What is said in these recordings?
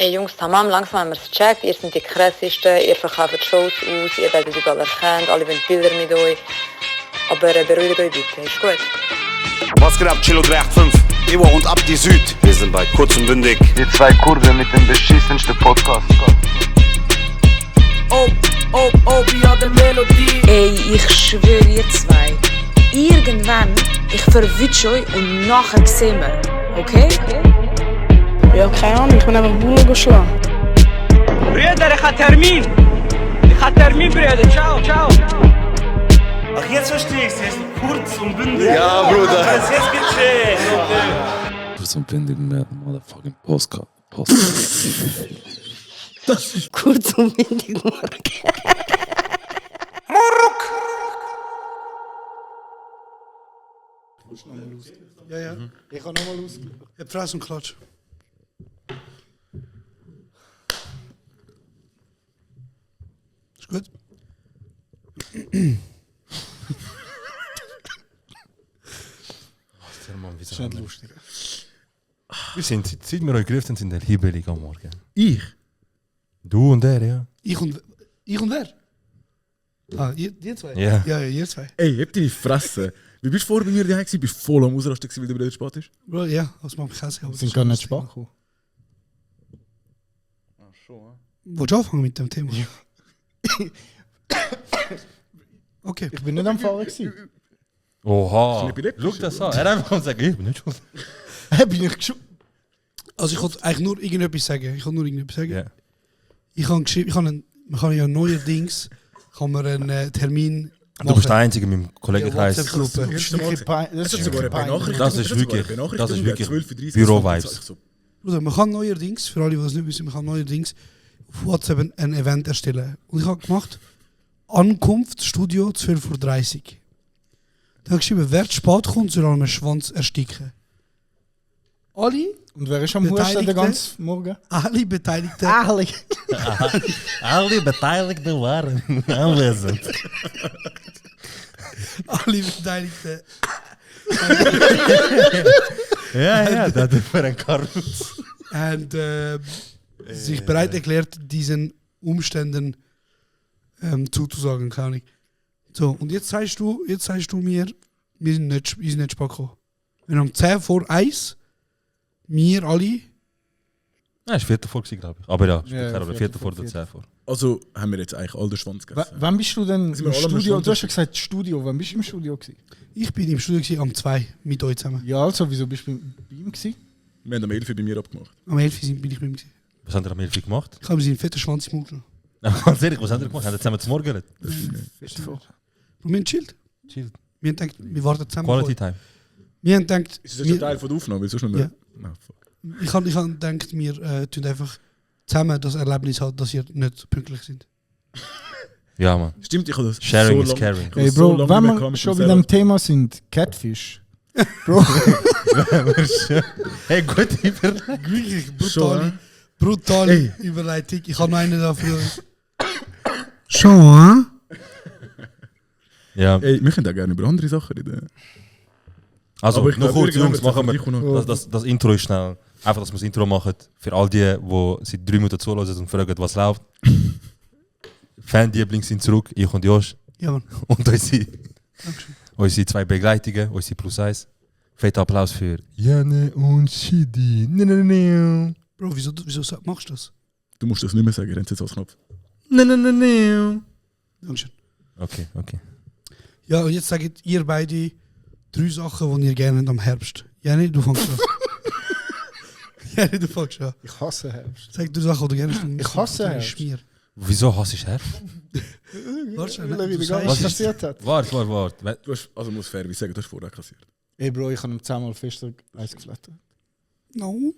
Ey Jungs, tamam, langsam haben wir es gecheckt. Ihr seid die krassesten, ihr verkauft Shows aus, ihr werdet überall erkannt, alle wollen Bilder mit euch. Aber beruhigt euch bitte, ist gut. Was geht ab, Chilo 385? Ivo und Abdi Süd. Wir sind bei Kurz und Bündig. Die zwei Kurden mit dem beschissensten Podcast. ja, der Melodie. Ey, ich schwöre ihr zwei. Irgendwann, ich verwünsche euch und nachher sehen wir. Okay? Ja, keine Ahnung, ich bin einfach Bullen geschlagen. Brüder, ich habe Termin, Brüder. Ciao. Ach, jetzt verstehe ich es. Jetzt kurz und bündig. Ja, Bruder. Jetzt gecheckt. Kurz und bündig mit motherfucking Postcard. Das ist kurz und windig, Morgen. Ja. Ich kann nochmal ausgehen. Ich hab Fress und Klatsch. Ist gut? Das ist nicht lustig. Seit wir euch gerufen sind der hibbelig am Morgen. Ich? Du und er, ja. Ich und wer? Ah, ihr zwei? Ja. Ja, ihr zwei. Ey, heb deine Fresse. Wie bist du vor bei mir daheim gewesen? Bist du voll am Ausrasten gewesen, weil der Sport ist? Bro, ja, als man Käse hat. Sind gar nicht spät gekommen. Willst du anfangen mit dem Thema? Ja. Okay. Ich bin nicht am Fallen gewesen. Oha. Schau das an. Er einfach sagen, ich bin nicht schuld. Bin ich geschult? Also ich wollte eigentlich nur irgendetwas sagen. Ja. Ich habe geschrieben, man kann ja neuerdings einen Termin Du bist der Einzige in meinem Kollegenkreis. Ja, WhatsApp-Gruppe. Das ist wirklich peinlich. Das ist wirklich Büro-Vibes. Bruder, man kann neuerdings, für alle, die das nicht wissen, man kann neuerdings auf WhatsApp ein Event erstellen. Und ich habe gemacht, Ankunft, Studio, 12.30 Uhr. Dann habe ich geschrieben, wer zu spät kommt, soll an einem Schwanz ersticken. Alle Und wer ist am Husten den ganzen Morgen? Alle Beteiligten. Alle Beteiligten waren anwesend. Alle Beteiligten. Ja, das ist für ein Karus. Und sich bereit erklärt, diesen Umständen zuzusagen, kann ich. So, und jetzt sagst du mir, wir sind nicht spät gekommen. Wir haben um 10 vor 1, wir alle. Ja, es war 4 vor, glaube ich. Aber ja, Ja, aber 4 vor oder 10 vor. Also haben wir jetzt eigentlich all den Schwanz gegessen. Wann bist du denn Sind im wir alle am Studio? Schwanz? Du hast ja gesagt Studio. Wann bist du im Studio gewesen? Ich bin im Studio gewesen, am 2 mit euch zusammen. Ja, also wieso bist du bei ihm gewesen? Wir haben am 11 bei mir abgemacht. Am 11 bin ich mit ihm gewesen. Was haben wir am 11 gemacht? Ich habe seinen fetten Schwanz im Mund genommen. Ganz ehrlich, was haben wir gemacht? Haben wir zusammen zum Morgen geredet? Bro, wir haben chillt. Chill. Wir haben gedacht, wir warten zusammen. Quality Time. Wir haben gedacht, Ist das jetzt ein Teil von der Aufnahme? Weil sonst nicht mehr... Ja. No, fuck. ich habe gedacht, wir tun einfach zusammen das Erlebnis haben, dass ihr nicht pünktlich sind. Ja, Mann. Stimmt, ich habe das Sharing so is lang- caring. ich habe Hey das Bro, so lange wenn nicht mehr wir gehabt schon mit bei dem dem Thema sind, Catfish. Bro, Hey, gut überlegt. Wirklich Schon, brutale Überleitung. Ich habe noch einen dafür. Schon, Ja. Ey, wir können auch gerne über andere Sachen reden. Also, Aber ich noch glaub, kurz, irgendwann Jungs, wird's machen einfach wir. Das Intro ist schnell. Einfach, dass wir das Intro machen. Für all die, die seit 3 Minuten zuhören und fragen, was läuft. Fan-Liebling sind zurück, ich und Josh. Ja, Mann. Und unsere Dankeschön. 2 Begleitungen, unsere Plus 1. Fetter Applaus für Janne und Shidi. Bro, wieso machst du das? Du musst das nicht mehr sagen, rennt jetzt als Knopf. Dankeschön. Okay. Ja, und jetzt sagt ihr beide 3 Sachen, die ihr gerne habt am Herbst. Jenny, du fängst an. Jenny, du fängst an. ich hasse Herbst. Sag 3 Sachen, die du gerne hast. Ich hasse Herbst. Schmier. Wieso hasst du Herbst? Warte, Was passiert hat? Warte. Du hast, also muss fair wie sagen, du hast vorher kassiert. Ey Bro, ich habe ihm 10-mal fester Eis geflattert. No, und?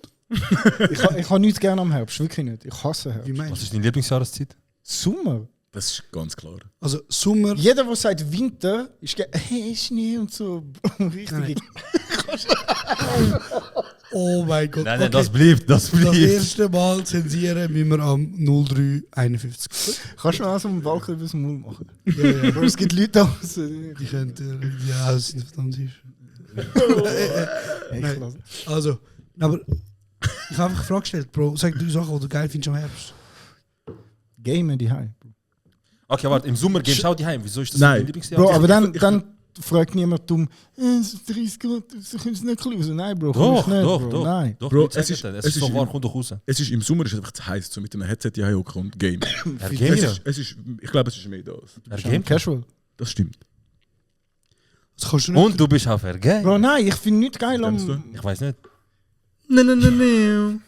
Ich habe nichts gerne am Herbst, wirklich nicht. Ich hasse Wie Herbst. meinst Was du? ist deine Lieblingsjahreszeit? Sommer. Das ist ganz klar. Also, Sommer. Jeder, der sagt Winter, ist hey, Schnee und so. Richtig. Nein. Oh mein Gott. Nein, Okay. das bleibt. Das erste Mal zensieren müssen wir am 0351. Kannst du mal so einen Balken über den Mund machen? Ja. Bro, es gibt Leute aus. Die können, ja, das sind verdammt süß. Echt Nein. klasse. Also, aber Ich habe einfach eine Frage gestellt, Bro. Sag 3 Sachen, die du geil findest am Herbst. Gamen die High. Okay, warte, im Sommer gehst du auch heim. Wieso ist das Nein. dein Lieblingsjahr? Bro, aber dann fragt niemand dumm, es ist 30 Grad, du kannst nicht raus. Nein, Bro, Doch, nicht, doch, Bro. doch. Nein. Doch, Bro, Bro, es ist so warm, komm doch raus. Es ist im Sommer ist einfach zu heiß, so mit einem Headset hier hocken und game. Ich glaube, es ist mehr das. Casual. Das stimmt. Das kannst du nicht. Und du bist auch vergessen. Bro, nein, ich finde nicht geil Denkst du? am... Ich weiß nicht. Nein.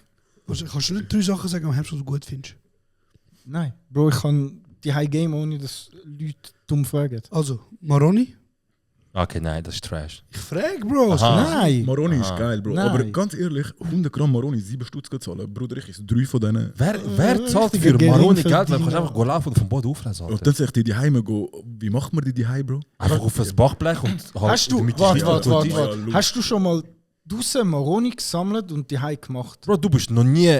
Kannst du nicht 3 Sachen sagen am Herbst, die du gut findest? Nein. Bro, ich kann die High Game ohne, dass Leute dumm fragen. Also, Maroni? Okay, nein, das ist Trash. Ich frage, Bro. Aha. Nein. Maroni ist Aha. geil, Bro. Nein. Aber ganz ehrlich, 100 Gramm Maroni 7 Stutz zahlen. Bruder, ich esse 3 von denen. Wer zahlt richtiger für Maroni Geringverdiener. Geld? Weil du kannst einfach laufen und vom Boden auflesen. Und dann sag ich dir die Heime go. Wie macht man die Heim, Bro? Einfach auf das Bachblech und halt Hast du, damit die warte, Schnitte warte, tut warte, die- warte. Hast du schon mal draussen Maroni gesammelt und die High gemacht? Bro, du bist noch nie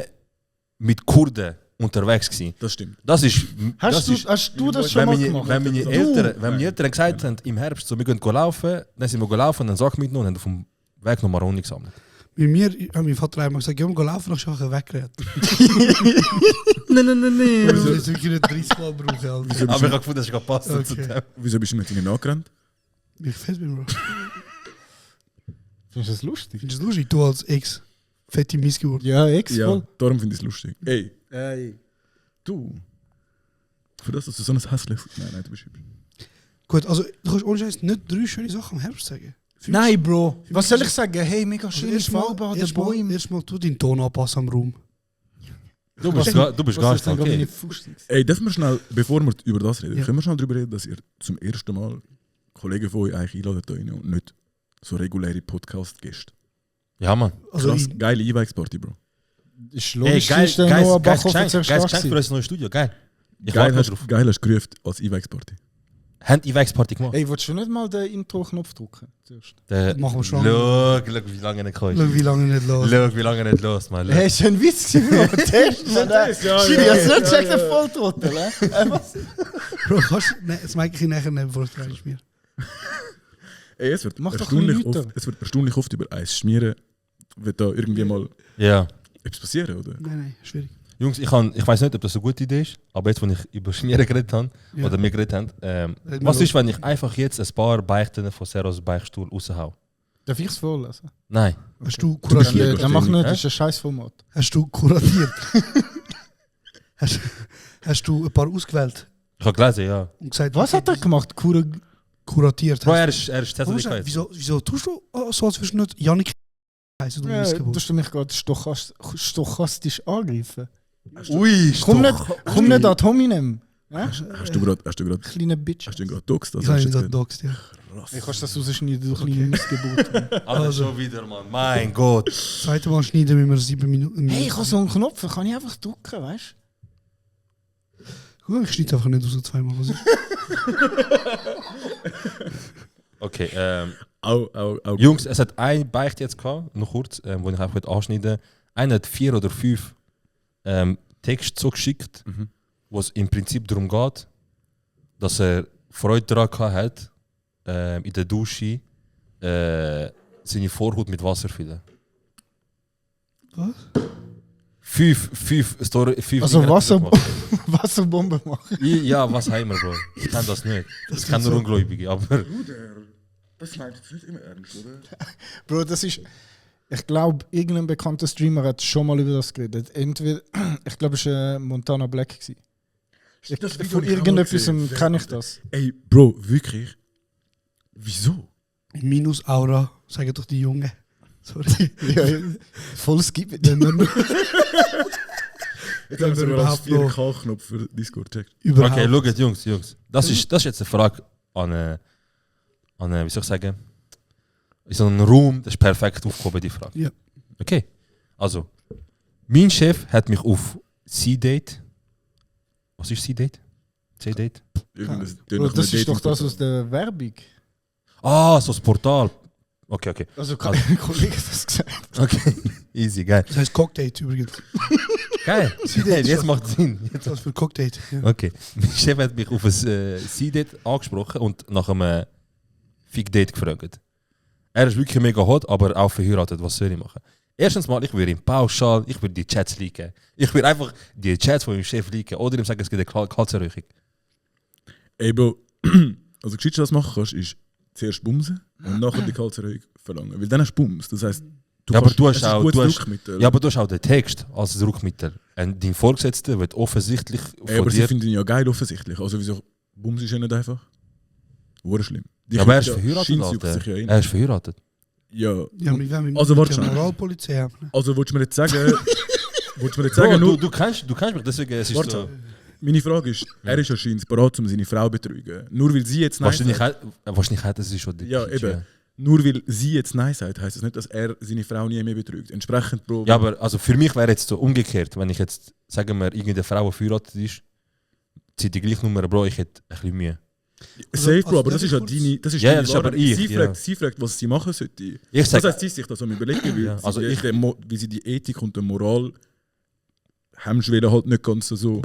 mit Kurden unterwegs gewesen. Das stimmt. Das ist... Hast du das schon mal gemacht? Wenn meine Eltern gesagt haben, im Herbst, so, wir gehen laufen, dann sind wir gelaufen, dann Sack mitgenommen und haben auf dem Weg noch Maroni gesammelt. Bei mir hat mein Vater einmal gesagt, gehen wir laufen, dann schaue ich weggeredet. Nein. Das ist wirklich nicht 30 Mal brauchen, Alter. Aber ich habe gefunden, das ist gerade passend zu Okay. dem. Wieso bist du nicht ihnen nachgerannt? Wie gefällt mir, Bro. Findest du das lustig? Findest du das lustig? Du als Ex. Fette Missgeburt. Ja, Ex, Ja, voll. darum finde ich es lustig. Ey, Ey. du. Für das, dass du so ein hässliches... Nein, du bist hübsch. Gut, also du kannst ohne Scheiß nicht 3 schöne Sachen am Herbst sagen. Nein, Bro. Was soll ich sagen? Hey, mega schöne Farbe an den Bäumen. Erstmal tu deinen Ton anpassen am Raum. Du bist Gast, okay. Ey, darf wir schnell, bevor wir über das reden, Ja. können wir schnell darüber reden, dass ihr zum ersten Mal Kollegen von euch eigentlich einladet da rein und nicht so reguläre Podcast-Gäste. Ja, Mann. Also Krass, geile E-Bikes-Party, Bro. Ist Ey, logisch, geil, ist der geil, Noah geil, Bachhofer zuerst Geschenk stark für gewesen. unser neues Studio, geil. Ich Geil warte hast, drauf. geil hast du gerufen als E-Bikes-Party. Haben E-Wax-Party gemacht? Ey, willst du nicht mal den Intro-Knopf drücken? Zuerst? Machen wir schon. Schau, wie lange nicht kannst. Schau, wie lange nicht los. Schau, wie lange nicht los, Mann. Hey, ist ein Witz gewesen, aber Test, Mann. Schiri, hast du nicht gecheckt, der Volltrottel, was? Bro, kannst du... Nein, das mag ich nachher nicht, bevor du rein mir. Ey, es wird, Mach doch erstaunlich ein bisschen oft, es wird erstaunlich oft über Eis schmieren. Wird da irgendwie mal Ja. etwas passieren, oder? Nein, schwierig. Jungs, ich weiß nicht, ob das eine gute Idee ist, aber jetzt, wenn ich über Schmieren geredet habe, Ja. oder wir geredet haben, Red mal was los. ist, wenn ich einfach jetzt ein paar Beichten von Seros Beichtstuhl raushau? Darf ich es vorlesen? Nein. Hast du Du bist kuratiert? Dann mach nicht, Hä? das ist ein Scheißformat. Hast du kuratiert? hast du ein paar ausgewählt Ich habe gelesen, ja. und gesagt, Was hat er gemacht? kuratiert? Bro, Hast er ist du- Zettel wieso tust du so, als würdest du nicht Janik heißen, du Ja, Missgeburt? tust du mich gerade stochastisch angreifen? Ui, Komm nicht an Hominem. Hast du gerade Kleine Bitch. Docs? Ich habe ihn gesagt, Docs, ja. Ich kannst das rausschneiden, du kleine Missgeburt. Also schon wieder, Mann. Mein Gott. Zweite Mal schneiden wir 7 Minuten. Hey, ich habe so einen Knopf, den kann ich einfach drücken, weißt Gut, ich schneide einfach nicht so 2 Mal. Was ist? Okay, Au. Jungs, es hat ein Beicht jetzt gehabt, noch kurz, wo ich einfach anschneiden. Einer hat 4 oder 5 Texte zugeschickt, wo es im Prinzip darum geht, dass er Freude daran gehabt hat, in der Dusche seine Vorhaut mit Wasser füllen. Was? 5 Story. Also Dinge hat er gemacht. Wasserbombe machen. Ja, was haben wir, Bro? Ich kann das nicht. Ich kann nur Ungläubige, aber. Das meint jetzt nicht immer ernst, oder? Bro, das ist... Ich glaube, irgendein bekannter Streamer hat schon mal über das geredet. Entweder... Ich glaube, es war Montana Black. gewesen. Das Video Von habe ich auch irgendetwas mal gesehen. kenne ich das. Ey, Bro, wirklich? Wieso? Minus Aura, sagen doch die Jungen. Sorry. Ja, voll skippen. Wenn wir Jetzt haben wir überhaupt einen noch- 4K-Knopf für Discord checkt. überhaupt... Okay, schaut, Jungs. Das ist jetzt eine Frage an wie soll ich sagen? In so einem Raum, das ist perfekt aufgehoben, die Frage. Ja. Okay. Also, mein Chef hat mich auf C-Date. Was ist C-Date? C-Date? Bro, das ist doch das aus der Werbung. Ah, so das Portal. Okay. Also, ein Kollege hat das gesagt. Okay. Easy, geil. Das heißt Cocktail übrigens. Geil. C-Date, jetzt macht Sinn. Das für Cocktail. Ja. Okay. Mein Chef hat mich auf ein C-Date angesprochen und nach einem Fick-Date gefragt. Er ist wirklich mega hot, aber auch verheiratet. Was soll ich machen? Erstens mal, ich würde ihm pauschal, ich würde die Chats leaken. Ich würde einfach die Chats von meinem Chef leaken oder ihm sagen, es gibt eine Kalzerröchung. Ey, Bro, also gescheit, was du machen kannst, ist zuerst bumsen und nachher die Kalzerhöhung verlangen. Weil dann hast du Bums. Das heisst, Ja, aber du hast es ist auch, gutes du hast, Druckmittel. ja, aber du hast auch den Text als Druckmittel. Und dein Vorgesetzter wird offensichtlich Ey, aber sie finden ihn ja geil offensichtlich. Also wieso, Bums ist ja nicht einfach. Wurde schlimm. Die Ja, aber er ist Kinder verheiratet, scheint sich Alter. ja Er ist verheiratet. Ja. Ja, wir wollen Also, warte mit der schnell. Moralpolizei haben. Also willst du mir jetzt sagen, Bro, nur, du kennst mich, deswegen es ist warte, so. meine Frage ist, er ist ja scheinbar bereit, um seine Frau zu betrügen. Nur weil sie jetzt Nein sagt. Wahrscheinlich hat er sie schon. Ja, eben. Nur weil sie jetzt Nein sagt, heisst das nicht, dass er seine Frau nie mehr betrügt. Entsprechend, Bro. Ja, aber also für mich wäre jetzt so umgekehrt, wenn ich jetzt, sagen wir, irgendeine Frau, die verheiratet ist, zieht die gleiche Nummer, Bro, ich hätte ein bisschen Mühe. Safe, Bro, also aber das ist ja kurz- deine. Das ist Ja, deine das ist aber Wahrheit. ich, ja. Sie fragt, was sie machen sollte. Ich Das sag, heisst, sie sich das am überlegen, weil, Ja, also sie, ich- weil sie die Ethik und die Moral Hemmschwelle halt nicht ganz so.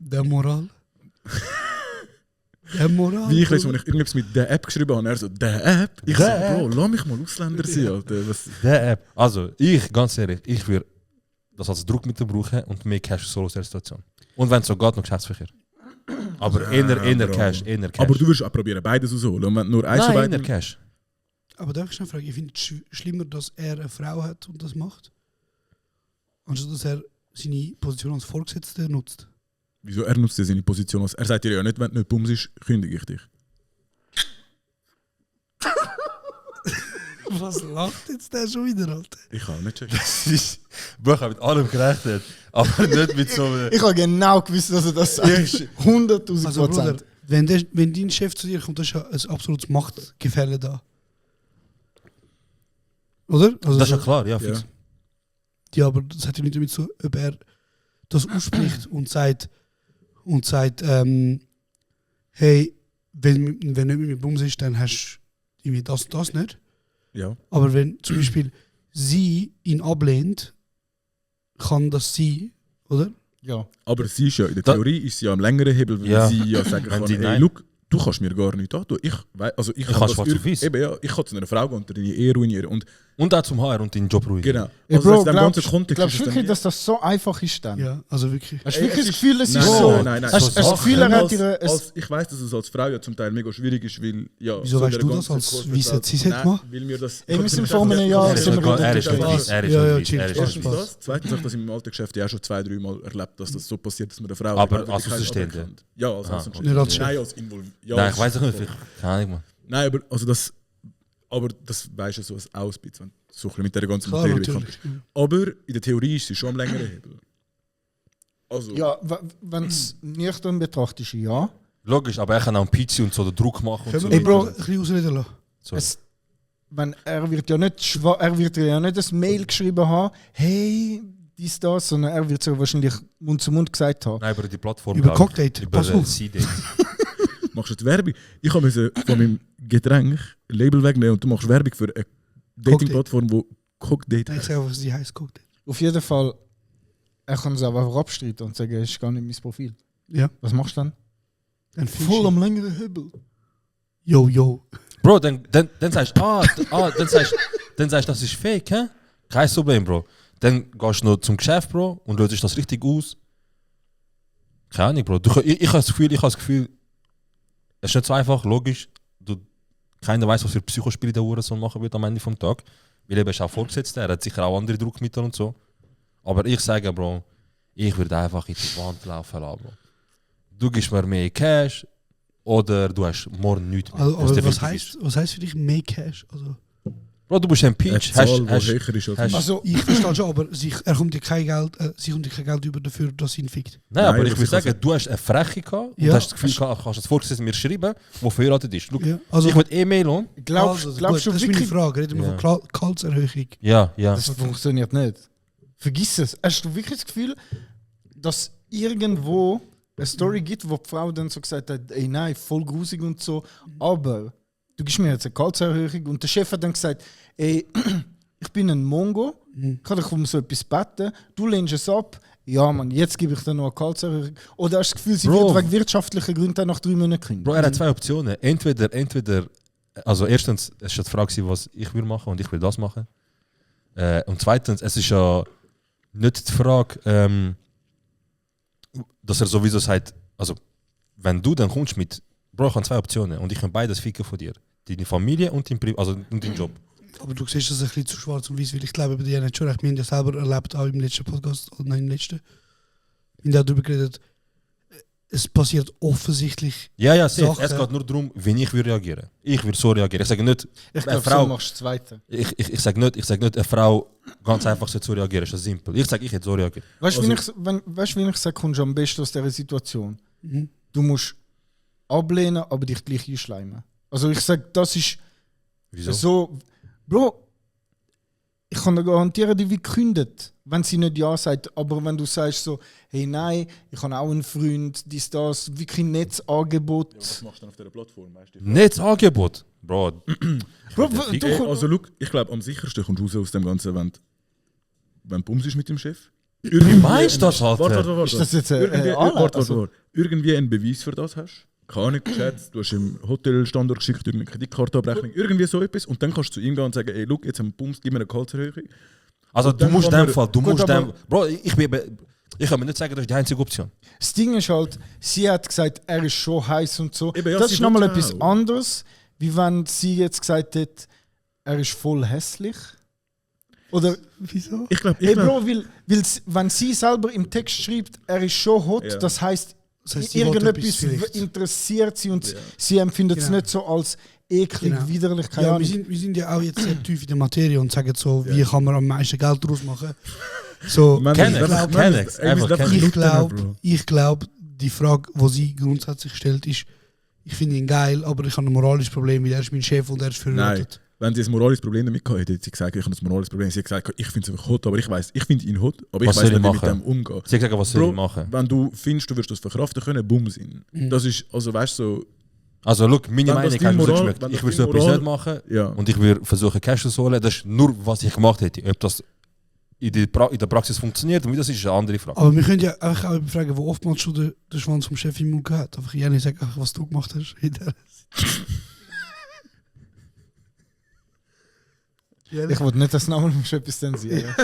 Der Moral. Der Moral. Wie ich weiß, wenn ich irgendwas mit der App geschrieben habe, er so, der App? Ich so, Bro, lass mich mal Ausländer sein, Alter. Was? der App. Also, ganz ehrlich, ich würde das als Druckmittel brauchen und mehr Cash solo aus der Situation. Und wenn es so geht, noch Geschäftsverkehr. Aber eher Bro. Cash. Aber du wirst auch probieren, beides rausholen. Und wenn du nur eins von Nein, eher beiden. Cash. Aber darf ich schnell fragen, ich finde es schlimmer, dass er eine Frau hat und das macht, anstatt dass er seine Position als Vorgesetzter nutzt. Wieso er nutzt ja seine Position aus? Er sagt dir ja nicht, wenn du nicht bums ist, kündige ich dich. Was lacht jetzt der schon wieder, Alter? Ich kann auch nicht checken. Bro, ich habe mit allem gerechnet, aber nicht mit so einem... Ich habe genau gewusst, dass er das sagt. 100.000%. Also Bruder, wenn dein Chef zu dir kommt, dann ist ja ein absolutes Machtgefälle da. Oder? Also Das ist ja so- klar, ja, fix. Ja, aber das hat ja nicht damit zu, ob er das ausspricht und sagt, hey, wenn nicht mit mir Bums ist, dann hast du irgendwie das nicht. Ja. Aber wenn zum Beispiel sie ihn ablehnt, kann das sein, oder? Ja. Aber sie ist ja, in der Theorie ist sie ja am längeren Hebel, weil Ja. sie ja sagen Wenn kann, sie hey, nein- look, du kannst mir gar nicht antun. Ich kann kann das schwarz auf weiß. Eben, ja, ich kann zu einer Frau gehen und deine Ehe ruinieren. Und auch zum HR und deinen Job ruinieren. genau. Ey, Also Bro, in dem ganzen Kontext glaubst ist du es wirklich, dann dass das so einfach ist dann? Ja, also wirklich. Hast du wirklich das Gefühl, es ist Nein, so? nein. Hast du das Gefühl, er hat ihre... Ich weiß, dass es als Frau ja zum Teil mega schwierig ist, weil ja. Wieso so weißt in du der das ganzen als Corporate Weisheit Welt- Cis Nein, mal? weil mir das. Ey, wir sind vor einem Jahr... Er ist sind wir nicht- wieder er ist nicht dabei. weiss, er ist Ja, nicht ja, weiss, chill, er ist chill, nicht chill. weiss. Das. Zweitens habe ich das im alten Geschäft ja auch schon 2-3 Mal erlebt, dass das so passiert, dass man eine Frau. Aber in als Wirklichkeit Außenstehende? aberkannt. Ja, als Ah, Außenstehende. nicht als Chef. Nein, als involviert. Ja, Nein, als ich weiß auch nicht, Chef. vielleicht, keine Ahnung, man. Nein, aber also das. Aber das weisst du so als Ausbitz, wenn du so ein bisschen mit der ganzen Klar, Materie natürlich. bekannt bist. Aber in der Theorie ist sie schon am längeren Hebel. Also, Ja, wenn es nüchtern betrachtest, ja. Logisch, aber er kann auch einen PC und so den Druck machen und Können so. wir Ey, Bro, ein bisschen ausreden lassen? So. Er wird ja nicht ein Mail geschrieben haben, hey, dies, das, sondern er wird es wahrscheinlich Mund zu Mund gesagt haben. Nein, über die Plattform. Über glaub ich. Cockdate, Über pass auf. C-Date. machst du die Werbung. Ich musste von meinem Getränk ein Label wegnehmen und du machst Werbung für eine Dating-Plattform, die Cockdate Ich sage, was sie heißt, Cockdate. Auf jeden Fall, er kann es aber einfach abstreiten und sagen, es ist gar nicht mein Profil. Ja. Was machst du dann? Dann Voll am längeren Hübel. Yo. Bro, dann sagst du, dann sagst du, das ist fake, hä? Kein Problem, Bro. Dann gehst du noch zum Geschäft, Bro, und löst das richtig aus. Keine Ahnung, Bro. Ich habe das Gefühl, es ist nicht so einfach, logisch. Keiner weiß, was für Psychospiele der Hurensohn machen wird am Ende vom Tag. Weil er ist auch Vorgesetzter, er hat sicher auch andere Druckmittel und so. Aber ich sage, Bro, ich würde einfach in die Wand laufen lassen, Bro. Du gibst mir mehr Cash oder du hast morgen nichts mehr. Also, Das aber definitiv was heißt für dich mehr Cash? Also, Bro, du bist ein Peach. also ich verstehe schon, aber sie kommt dir kein Geld über dafür, dass sie ihn fickt. Nein, aber ich würde sagen, du hast eine Freche gehabt und Ja. hast das Gefühl gehabt, kannst das Vorgesetzte mir schreiben, wo verheiratet ist. Schau, Ja, also- ich mit E-Mail an. Glaubst gut, du das ist meine wirklich? Frage. Reden wir von Gehaltserhöhung. Ja. Das funktioniert nicht. Vergiss es. Hast du wirklich das Gefühl, dass irgendwo eine Story gibt, wo die Frau dann so gesagt hat, ey nein, voll grusig und so, aber du gibst mir jetzt eine Gehaltserhöhung und der Chef hat dann gesagt, ey, ich bin ein Mongo, kann ich um so etwas beten, du lehnst es ab, ja Mann, jetzt gebe ich dir noch eine Gehaltserhöhung. Oder hast du das Gefühl, sie Bro. wird wegen wirtschaftlichen Gründen nach 3 Monaten kündigen? Bro, er hat zwei Optionen. Entweder also erstens, es war die Frage, was ich will machen und ich will das machen. Und zweitens, es ist ja nicht die Frage, dass er sowieso sagt, also wenn du dann kommst mit, Bro, ich habe 2 Optionen und ich kann beides ficken von dir. Deine Familie und dein Job. Aber du siehst das ein bisschen zu schwarz und weiß, weil ich glaube, bei dir nicht schon recht. Wir haben ja selber erlebt, auch im letzten Podcast, oder nein, im letzten. Wir haben darüber geredet, es passiert offensichtlich. Ja, safe. Es geht nur darum, wie ich reagieren würde. Ich würde so reagieren. Ich sage nicht, Ich eine glaube, Frau. so machst du das Zweite. Ich sage nicht, eine Frau ganz einfach so reagieren. Das ist simpel. Ich sage, ich hätte so reagiert. Weißt du, wie ich sage, kommst du am besten aus dieser Situation? Mhm. Du musst ablehnen, aber dich gleich einschleimen. Also ich sage, das ist Wieso? so. Bro, ich kann dir garantieren, die wird gekündigt, wenn sie nicht Ja sagt. Aber wenn du sagst so, hey nein, ich habe auch einen Freund, das, wirklich Netzangebot. Ja, was machst du dann auf dieser Plattform? Weißt du? Netzangebot? Bro. Bro, Also look, ich glaube, am sichersten kommst du raus aus dem ganzen, wenn du Bums ist mit dem Chef. Wie meinst du das, Alter? Warte. Ist das jetzt Warte. Irgendwie einen Beweis für das hast. Keine Ahnung, geschätzt, du hast im Hotelstandort geschickt, irgendeine Kreditkartenabrechnung, irgendwie so etwas. Und dann kannst du zu ihm gehen und sagen, ey, look, jetzt haben wir Bums, gib mir eine Gehaltserhöhung. Also du musst in dem Fall, aber- Bro, ich kann mir nicht sagen, das ist die einzige Option. Das Ding ist halt, sie hat gesagt, er ist schon heiß und so. Eben, ja, das sie ist nochmal will etwas auch. anderes, wie wenn sie jetzt gesagt hat, er ist voll hässlich. Oder Wieso? Ich glaube, hey Bro, wenn sie selber im Text schreibt, er ist schon hot, Ja. das heißt, Das heisst, sie wollte irgendetwas etwas vielleicht. interessiert sie und sie empfindet es Genau. nicht so als eklig, Genau. widerlich, keine Ja, Ahnung. wir sind ja auch jetzt sehr tief in der Materie und sagen so, wie kann man am meisten Geld daraus machen. So, ich glaube, die Frage, die sie grundsätzlich stellt, ist, ich finde ihn geil, aber ich habe ein moralisches Problem, weil er ist mein Chef und er ist Nein, verheiratet. wenn sie ein moralisches Problem damit gehabt hätte, hätte sie gesagt, ich habe ein moralisches Problem. Sie hat gesagt, ich finde es einfach hot, aber ich weiß, ich finde ihn hot, aber ich Was weiß soll nicht, wie ich mit dem machen? umgehen. Sie hat gesagt, was soll Bro, ich machen? wenn du findest, du wirst das verkraften können, bumm sind. Das ist, also weißt du, so, Also, look, meine Wenn Meinung das hat mir deine Moral- geschmeckt. wenn Ich das würde so deine etwas Moral- nicht machen ja. und ich würde versuchen, Cash zu holen. Das ist nur, was ich gemacht hätte. Ob das in der Praxis funktioniert und wie das ist eine andere Frage. Aber wir können ja einfach auch fragen, wo oftmals schon der Schwanz vom Chef im Mund gehabt. Einfach Jenny sagt einfach, was du gemacht hast. Ich wollte nicht das Namen von etwas zensieren.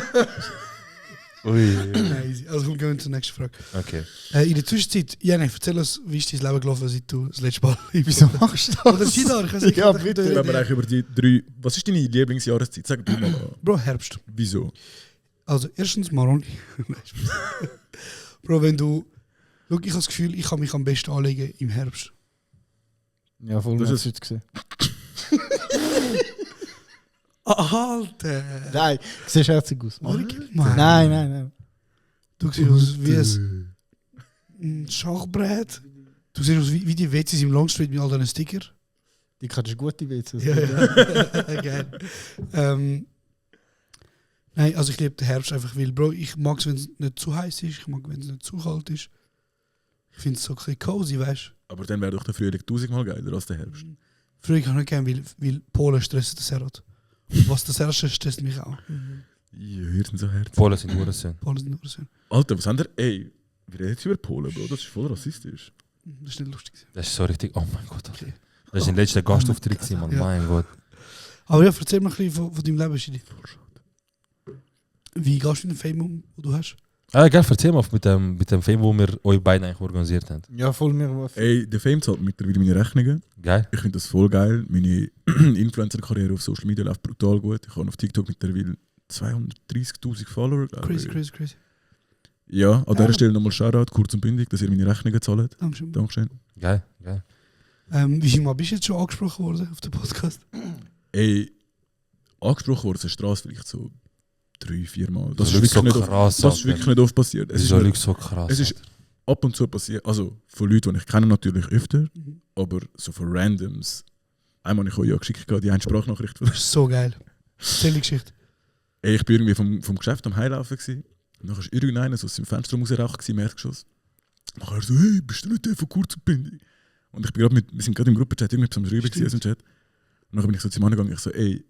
Ui. Nein, also komm, gehen wir zur nächsten Frage. Okay. In der Zwischenzeit, Jenny, erzähl uns, wie ist dein Leben gelaufen, seit du das letzte Mal Wieso machst du das? Oder Sidar, ich weiß nicht. Ja, bitte. wenn wir eigentlich über die 3... Was ist deine Lieblingsjahreszeit? Sag du mal an. Bro, Herbst. Wieso? Also, erstens Maroni. Nein, Spaß. Bro, wenn du... Schau, ich habe das Gefühl, ich kann mich am besten anlegen im Herbst. Ja, voll Das das ist- heute gesehen. Alter! Nein, du siehst herzig aus. Mann. Nein. Du siehst aus wie ein Schachbrett. Du siehst aus wie die WCs im Longstreet mit all deinen Sticker. Die kannst du gut, die WCs. Ja. Geil. Nein, also ich liebe den Herbst einfach, weil, Bro, ich mag es, wenn es nicht zu heiß ist, ich mag, wenn es nicht zu kalt ist. Ich finde es so ein bisschen cozy, weißt du. Aber dann wäre doch der Frühling 1000-mal geiler als der Herbst. Früher kann ich nicht gerne, weil Polen stresst den Serrat. Und was der Serrat stresst mich auch. Ja, hier sind so Herzen. Polen sind Hurensohn. Polen sind nur so. Alter, was haben wir? Ey, wir reden jetzt über Polen, Bro. Das ist voll rassistisch. Das ist nicht lustig. Das ist so richtig. Oh mein Gott. Okay. Das ist dein letzter Gastauftritt, gewesen, Mann. Ja. Mein Gott. Aber ja, erzähl mir ein bisschen von deinem Leben, Schidi. Wie gehst du in den Fame um, den du hast? Ah, geil, erzähl mal mit dem Film, wo wir euch beide eigentlich organisiert haben. Ja, voll mir was. Ey, der Fame zahlt mittlerweile meine Rechnungen. Geil. Ich finde das voll geil. Meine Influencer-Karriere auf Social Media läuft brutal gut. Ich habe auf TikTok mittlerweile 230'000 Follower, glaube ich. Crazy. Ja, an dieser Stelle nochmal Shoutout, kurz und bündig, dass ihr meine Rechnungen zahlt. Dankeschön. Dankeschön. Geil. Wie viel Mal bist du jetzt schon angesprochen worden auf dem Podcast? Ey, angesprochen worden ist eine Straße vielleicht so 3-4 Mal. Das ist wirklich so krass. Das ist wirklich nicht oft passiert. Das ist wirklich so krass. Es ist ab und zu passiert, also von Leuten, die ich kenne natürlich öfter, aber so von Randoms. Einmal habe ich euch ja geschickt, die eine Sprachnachricht. Das ist so geil. Erzähl die Geschichte. Ey, ich war irgendwie vom Geschäft am Heilaufen. Und dann war irgendeiner so aus dem Fenster rausgeraucht im Erdgeschoss. Nachher so, hey, bist du nicht der von kurz und bündig? Und ich bin wir sind gerade im Gruppenchat irgendwie am Schreiben gewesen, aus dem Chat. Und dann bin ich so zu ihm angegangen, ich so, ey,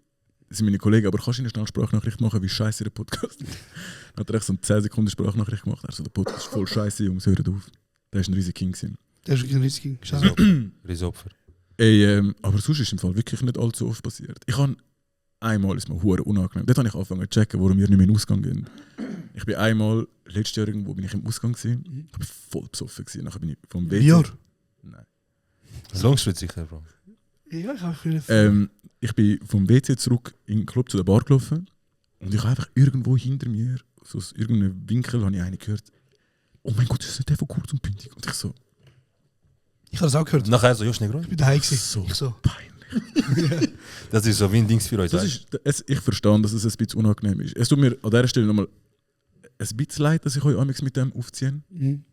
das sind meine Kollegen, aber kannst du ihnen schnell eine Sprachnachricht machen, wie scheiße der Podcast ist? Dann hat er echt so eine 10 Sekunden Sprachnachricht gemacht. Er so, der Podcast ist voll scheiße, Jungs, hört auf. Der ist ein riesiger King gewesen. Der ist wirklich ein riesiger. Riesopfer. Aber sonst ist im Fall wirklich nicht allzu oft passiert. Ich habe einmal, ist mir hure unangenehm, dort habe ich angefangen zu checken, warum wir nicht mehr in den Ausgang gehen. Ich bin einmal, letztes Jahr irgendwo bin ich im Ausgang gewesen, ich war voll besoffen gewesen, nachher bin ich vom WC... Jahr? Nein. Longstreet sicher, Bro. Ja, ich habe viel. Ich bin vom WC zurück in den Club zu der Bar gelaufen und ich habe einfach irgendwo hinter mir, so aus irgendeinem Winkel, habe ich einen gehört, oh mein Gott, das ist nicht der von kurz und bündig. Und ich so... Ich habe das auch gehört. Nachher so, Josh Negro. Ich bin daheim gewesen. So Ich so. peinlich. Das ist so wie ein Dings für euch. Ich verstehe, dass es ein bisschen unangenehm ist. Es tut mir an dieser Stelle nochmal ein bisschen leid, dass ich euch amigs mit dem aufziehe. Mhm.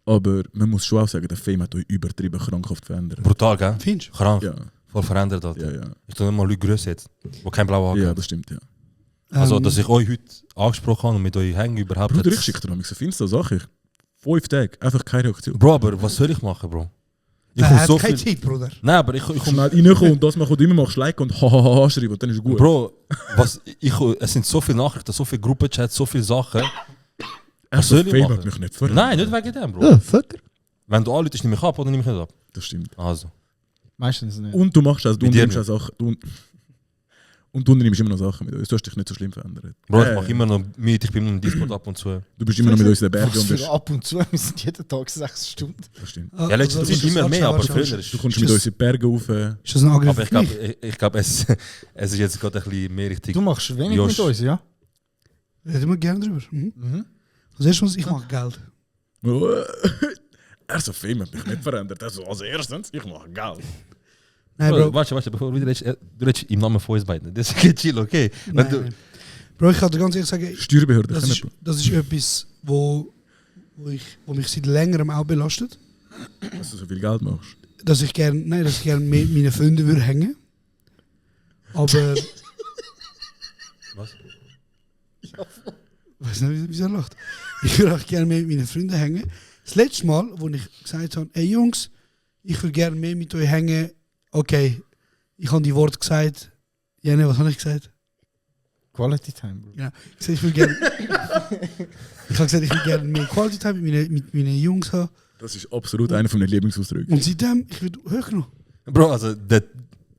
Aber man muss schon auch sagen, der Fame hat euch übertrieben krankhaft verändert. Brutal, gell? Findest du? Krank. Ja, Voll verändert, Alter. ja, ja. Ich tue nicht mal Leute grüßen jetzt, die kein blauer Haken Ja, haben. das stimmt, ja. Also, dass ich euch heute angesprochen habe und mit euch hängen überhaupt Bruder, nicht- ich schicke dir amigs auf Insta, sag ich. 5 Tage, einfach keine Reaktion. Bro, aber was soll ich machen, Bro? Ich Er komme hat so keine viel... Zeit, Bruder. Nein, aber ich komme... Schnell reinkommen und das machen, du immer machst, like und hahaha schreiben und dann ist es gut. Bro, es sind so viele Nachrichten, so viele Gruppenchats, so viele Sachen. Was soll ich Fame machen? hat mich nicht verändert. Nein, nicht wegen dem, Bro. Fucker. Wenn du anläutest, nehme ich ab oder nehme ich nicht ab. Das stimmt. Also. Meistens nicht. Und du machst also, du Bei dir nimmst auch Sachen. Und du nimmst immer noch Sachen mit uns. Du hast dich nicht so schlimm verändert. Bro, ich mache immer noch mit, ich bin im Discord ab und zu. Du bist immer noch mit uns in den Bergen Was und für bist. ab und zu, wir sind jeden Tag 6 Stunden. Das stimmt. Ah, Ja, letztens sind immer mehr, aber früher Du ist... kommst mit uns in die Berge rauf. Ist das ein Angriff Aber auf ich mich? glaube, es ist jetzt gerade ein bisschen mehr richtig... Du machst wenig Josh. mit uns, ja? Reden wir gerne drüber. Als erstes, ich mache Geld. Er so Fame hat mich nicht verändert. Also als erstes, ich mache Geld. Nein, Bro, Bro. warte, bevor du redest, du redest im Namen von uns beiden. Das ist chill, okay? Wenn Nein, du, nein. Bro, ich kann dir ganz ehrlich sagen, Steuerbehörde, das ist etwas, wo mich seit längerem auch belastet. dass du so viel Geld machst. Dass ich gerne mit meinen Freunden würde hängen. Aber. Was? Ich weiß nicht, wieso er lacht. Ich würde auch gerne mehr mit meinen Freunden hängen. Das letzte Mal, wo ich gesagt habe, ey Jungs, ich würde gerne mehr mit euch hängen. Okay, ich habe die Worte gesagt. Jene, was habe ich gesagt? Quality Time, Bro. Ja, ich will gerne. Ich habe gesagt, ich will gerne mehr Quality Time mit meinen Jungs haben. Das ist absolut einer von den Lieblingsausdrücken. Und seitdem, ich werde hochgenommen. Bro, also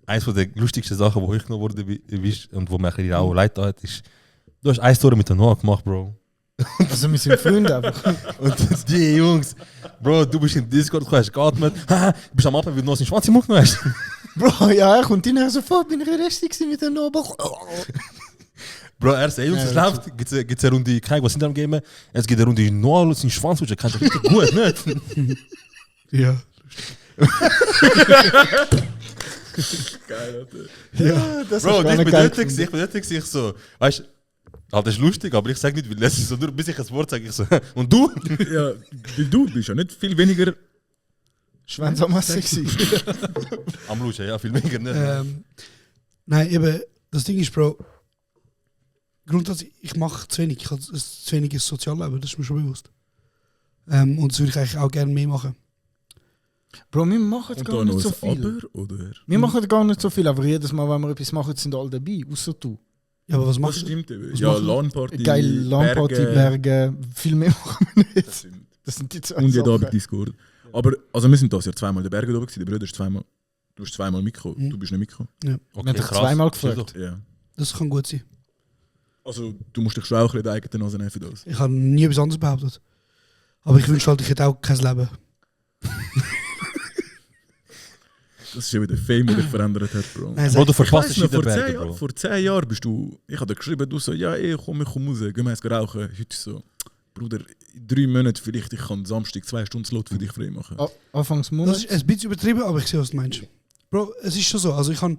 eins der lustigsten Sachen, die hochgenommen wurde und wo mir ein bisschen auch leid hat, ist, du hast eine Story mit der Noah gemacht, Bro. Also wir sind Freunde einfach. Und die Jungs, Bro, du bist im Discord, du hast geatmet, du bist am Abend, weil du noch den Schwanz im Mund genommen hast. Bro, ja, er kommt rein, sofort bin ich richtig mit der Nobel. Bro, er sagt, ey Jungs, es läuft, gibt's eine Runde, kein was sind am Gamen, es gibt eine Runde Noah und seinen Schwanz, du kannst richtig gut, nicht? Ja. Geil, Alter. Ja, das Bro, ist gar ich nicht bin geil nötig, ich so, weißt du, das ist lustig, aber ich sag nicht, weil das ist so, nur bis ich ein Wort sage, ich so, und du? Ja, weil du bist ja nicht viel weniger. Schwanz am sexy. Am Luschen, ja, viel weniger nicht. Nein, eben, das Ding ist, Bro, grundsätzlich, ich mache zu wenig. Ich habe zu wenig Sozialleben, das ist mir schon bewusst. Und das würde ich eigentlich auch gerne mehr machen. Bro, wir machen Und gar da nicht noch so ein viel. Aber, oder? Wir machen gar nicht so viel, aber jedes Mal, wenn wir etwas machen, sind alle dabei, außer du. Ja, aber was Das machst du? stimmt. Was Ja, machen wir? LAN-Party. Geil, Lamparty, Berge, viel mehr machen wir nicht. Das stimmt. Das sind die zwei Und jeden Abend Sachen. Discord. Aber also wir sind das Jahr zweimal in den Bergen oben gewesen. Der Bruder ist zweimal. Du bist zweimal mitgekommen. Du bist nicht mitgekommen. Ja. Wir haben dich zweimal gefragt. Ja. Das kann gut sein. Also du musst dich schon auch ein bisschen die eigene Nase nehmen für das. Ich habe nie etwas anderes behauptet. Aber ich wünsche halt, ich hätte auch kein Leben. Das ist eben der Fame, der dich verändert hat, Bro. Nein, Bro, du Ich verpasst weiss es noch, in der vor 10 Berge, Jahren, Bro. vor 10 Jahren bist du. Ich habe dir geschrieben, du so, ja, ey, komm raus, gehen wir eins rauchen. Heute so, Bruder, in 3 Monaten vielleicht, ich kann Samstag 2 Stunden Slot für dich frei machen. Anfangs Das Monat. ist ein bisschen übertrieben, aber ich sehe, was du meinst. Bro, es ist schon so. Also ich kann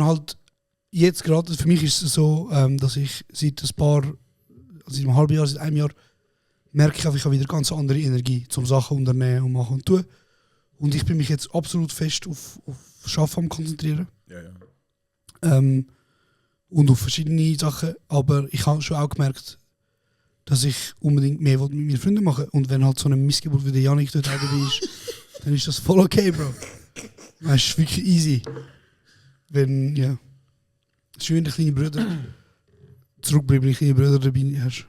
halt jetzt gerade, für mich ist es so, dass ich seit einem halben Jahr, seit einem Jahr, merke ich einfach, ich habe wieder ganz andere Energie zum Sachen unternehmen und machen und tun. Und ich bin mich jetzt absolut fest auf Schaffen am konzentrieren. Ja, ja. Und auf verschiedene Sachen. Aber ich habe schon auch gemerkt, dass ich unbedingt mehr mit meinen Freunden machen will. Und wenn halt so eine Missgeburt wie der Janik dort auch dabei ist, dann ist das voll okay, Bro. Das ist wirklich easy. Wenn, ja. Schön, die kleine Brüder zurückbleiben, die kleine Brüder dabei hast.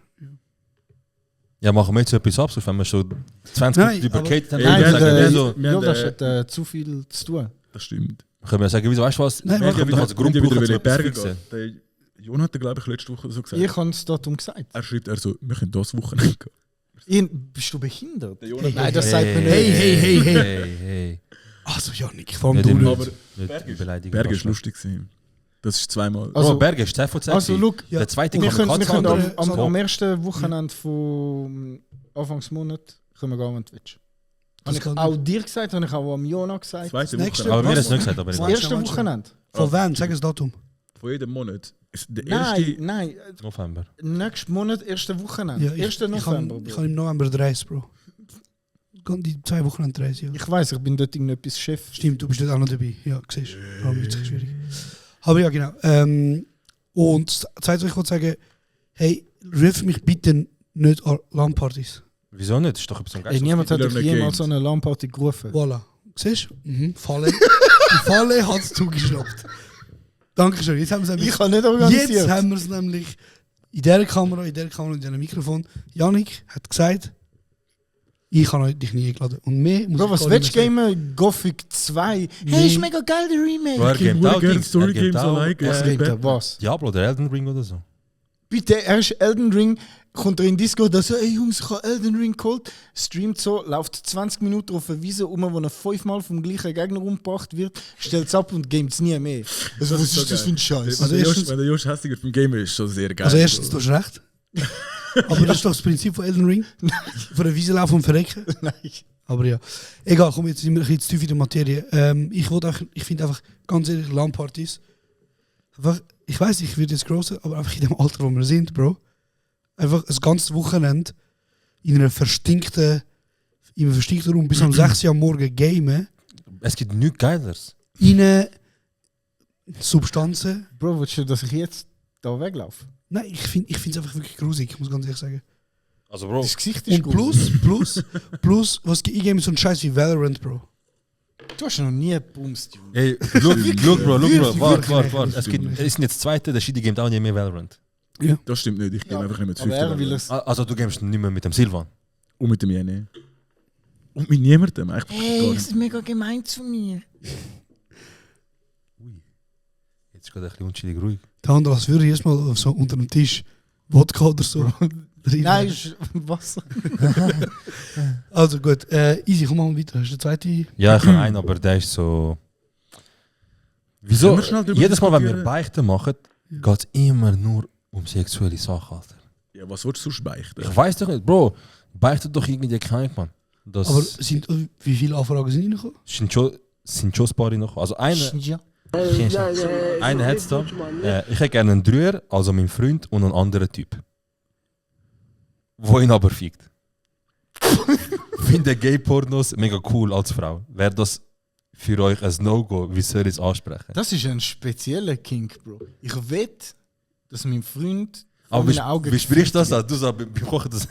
Ja, machen wir jetzt so etwas ab, sonst wenn wir schon 20 Nein, Minuten übergeht haben, Nein, dann sagen wir so, Jonas hat zu viel zu tun. Das stimmt. können wir sagen, wieso, weißt du was? Nein, wir können doch als Grund brauchen, wieder um in die Berge zu fixen. gehen. Der Jon hat, glaube ich, letzte Woche so gesagt. Ich habe es darum gesagt. Er schreibt so, wir können das Wochenende gehen. Bist du behindert? Jonas- Nein, das sagt man nicht. Hey. Also Janik, vor allem Nicht du im- nicht. nicht beleidigen. Berge ist lustig gewesen. Das ist zweimal. Also, Berge ist 10 von 10. Also, look, Der zweite wir können Kamikaze am ersten Wochenende von Anfangsmonat können wir gehen, wenn du willst. Habe ich kann- auch dir gesagt, habe ich auch am Jona gesagt. Zweite nächste- Woche. Aber mir Was? hat es nicht gesagt, aber Das nicht. erste Wochenende. Von wann? Sag das Datum. Von jedem Monat. Ist der erste. Nein, November. nächsten Monat, erste Wochenende. Ja, 1. November. Ich habe im November die Reise, Bro. Die 2 Wochen an die Reise, ja. Ich weiß, ich bin dort irgendetwas Chef. Stimmt, du bist dort auch noch dabei. Ja, siehst du. Darum wird es schwierig. Aber ja, genau. Und das Zweite, was ich wollte sagen, hey, ruf mich bitte nicht an LAN-Partys. Wieso nicht? Das ist doch etwas am Ey, Geist. niemand hat Wieder dich nicht jemals Games. so eine LAN-Party gerufen. Voilà. Siehst du? Falle. Die Falle hat es zugeschnappt. Dankeschön. Jetzt haben wir es nämlich. Ich habe nicht organisiert. Jetzt haben wir es nämlich in dieser Kamera und in diesem Mikrofon. Janik hat gesagt, ich habe dich nie eingeladen. Und mehr muss Bro, ich was gar willst du nicht mehr sagen. gamen? Gothic 2. Hey, Nee. ist mega geil, der Remake. Bro, er Ich gamet auch gerne Dings. Story Er gamet Games auch, allein. Was gamet er? Was? Diablo oder Elden Ring oder so. Bitte, er ist Elden Ring, kommt er in Discord, so, ey Jungs, ich habe Elden Ring geholt, streamt so, läuft 20 Minuten auf eine Wiese wo er 5-mal vom gleichen Gegner umgebracht wird, stellt es ab und gamet es nie mehr. Also, was ist so ist das für ein Scheiß? Also erstens- wenn der Josh hässiger vom Game ist, ist schon sehr geil. Also erstens, du hast recht. Aber das ist doch das Prinzip von Elden Ring. Von der Wiese laufen und verrecken. Nein. Aber ja. Egal, komm, jetzt sind wir ein bisschen zu tief in der Materie. Ich finde einfach, ganz ehrlich, LAN-Partys. Einfach, ich weiß, ich würde jetzt grossen, aber einfach in dem Alter, wo wir sind, Bro. Einfach ein ganzes Wochenende in einem verstinkten Raum bis um 6 Uhr am Morgen gamen. Es gibt nichts Geileres. In Substanzen. Bro, willst du, dass ich jetzt da weglaufe? Nein, ich finde es einfach wirklich grusig, ich muss ganz ehrlich sagen. Also, Bro. Das Gesicht ist Und plus, was ich game so ein Scheiß wie Valorant, Bro. Du hast noch nie gebumst, Junge. Ey, look, Bro, Wirklich. warte. Es sind jetzt zweite, der Shidi gamet auch nicht mehr Valorant. Das stimmt nicht, ich game einfach nicht mit Aber er will 5. es. Also, du gamest nicht mehr mit dem Silvan. Und mit dem Jene. Und mit niemandem. Eigentlich gar nicht. ist mega gemein zu mir. Jetzt ist gerade ein bisschen unschuldig ruhig. Der andere, als würde ich erstmal so unter dem Tisch Wodka oder so. Nein, ist Wasser. Also gut, easy, komm mal weiter. Hast du den zweiten? Ja, ich habe einen, aber der ist so. Wieso? Können wir schnell drüber Jedes Mal, wenn wir diskutieren? Beichten machen, geht es immer nur um sexuelle Sachen, Alter. Ja, was willst du sonst beichten? Ich weiß doch nicht, Bro. Beichtet doch irgendwie kein Mann. Das Aber wie viele Anfragen sind reingekommen? sind schon ein paar noch. Also Ja. einer hat es da. Ich hätte gerne einen Dreier, also meinen Freund und einen anderen Typ. Wo ihn aber fickt. Finde Gay-Pornos mega cool als Frau. Wäre das für euch ein No-Go? Wie soll ich es ansprechen? Das ist ein spezieller Kink, Bro. Ich wette, dass mein Freund Aber vor meinen Augen wie sprichst du das an? Du sagst beim Kochen, das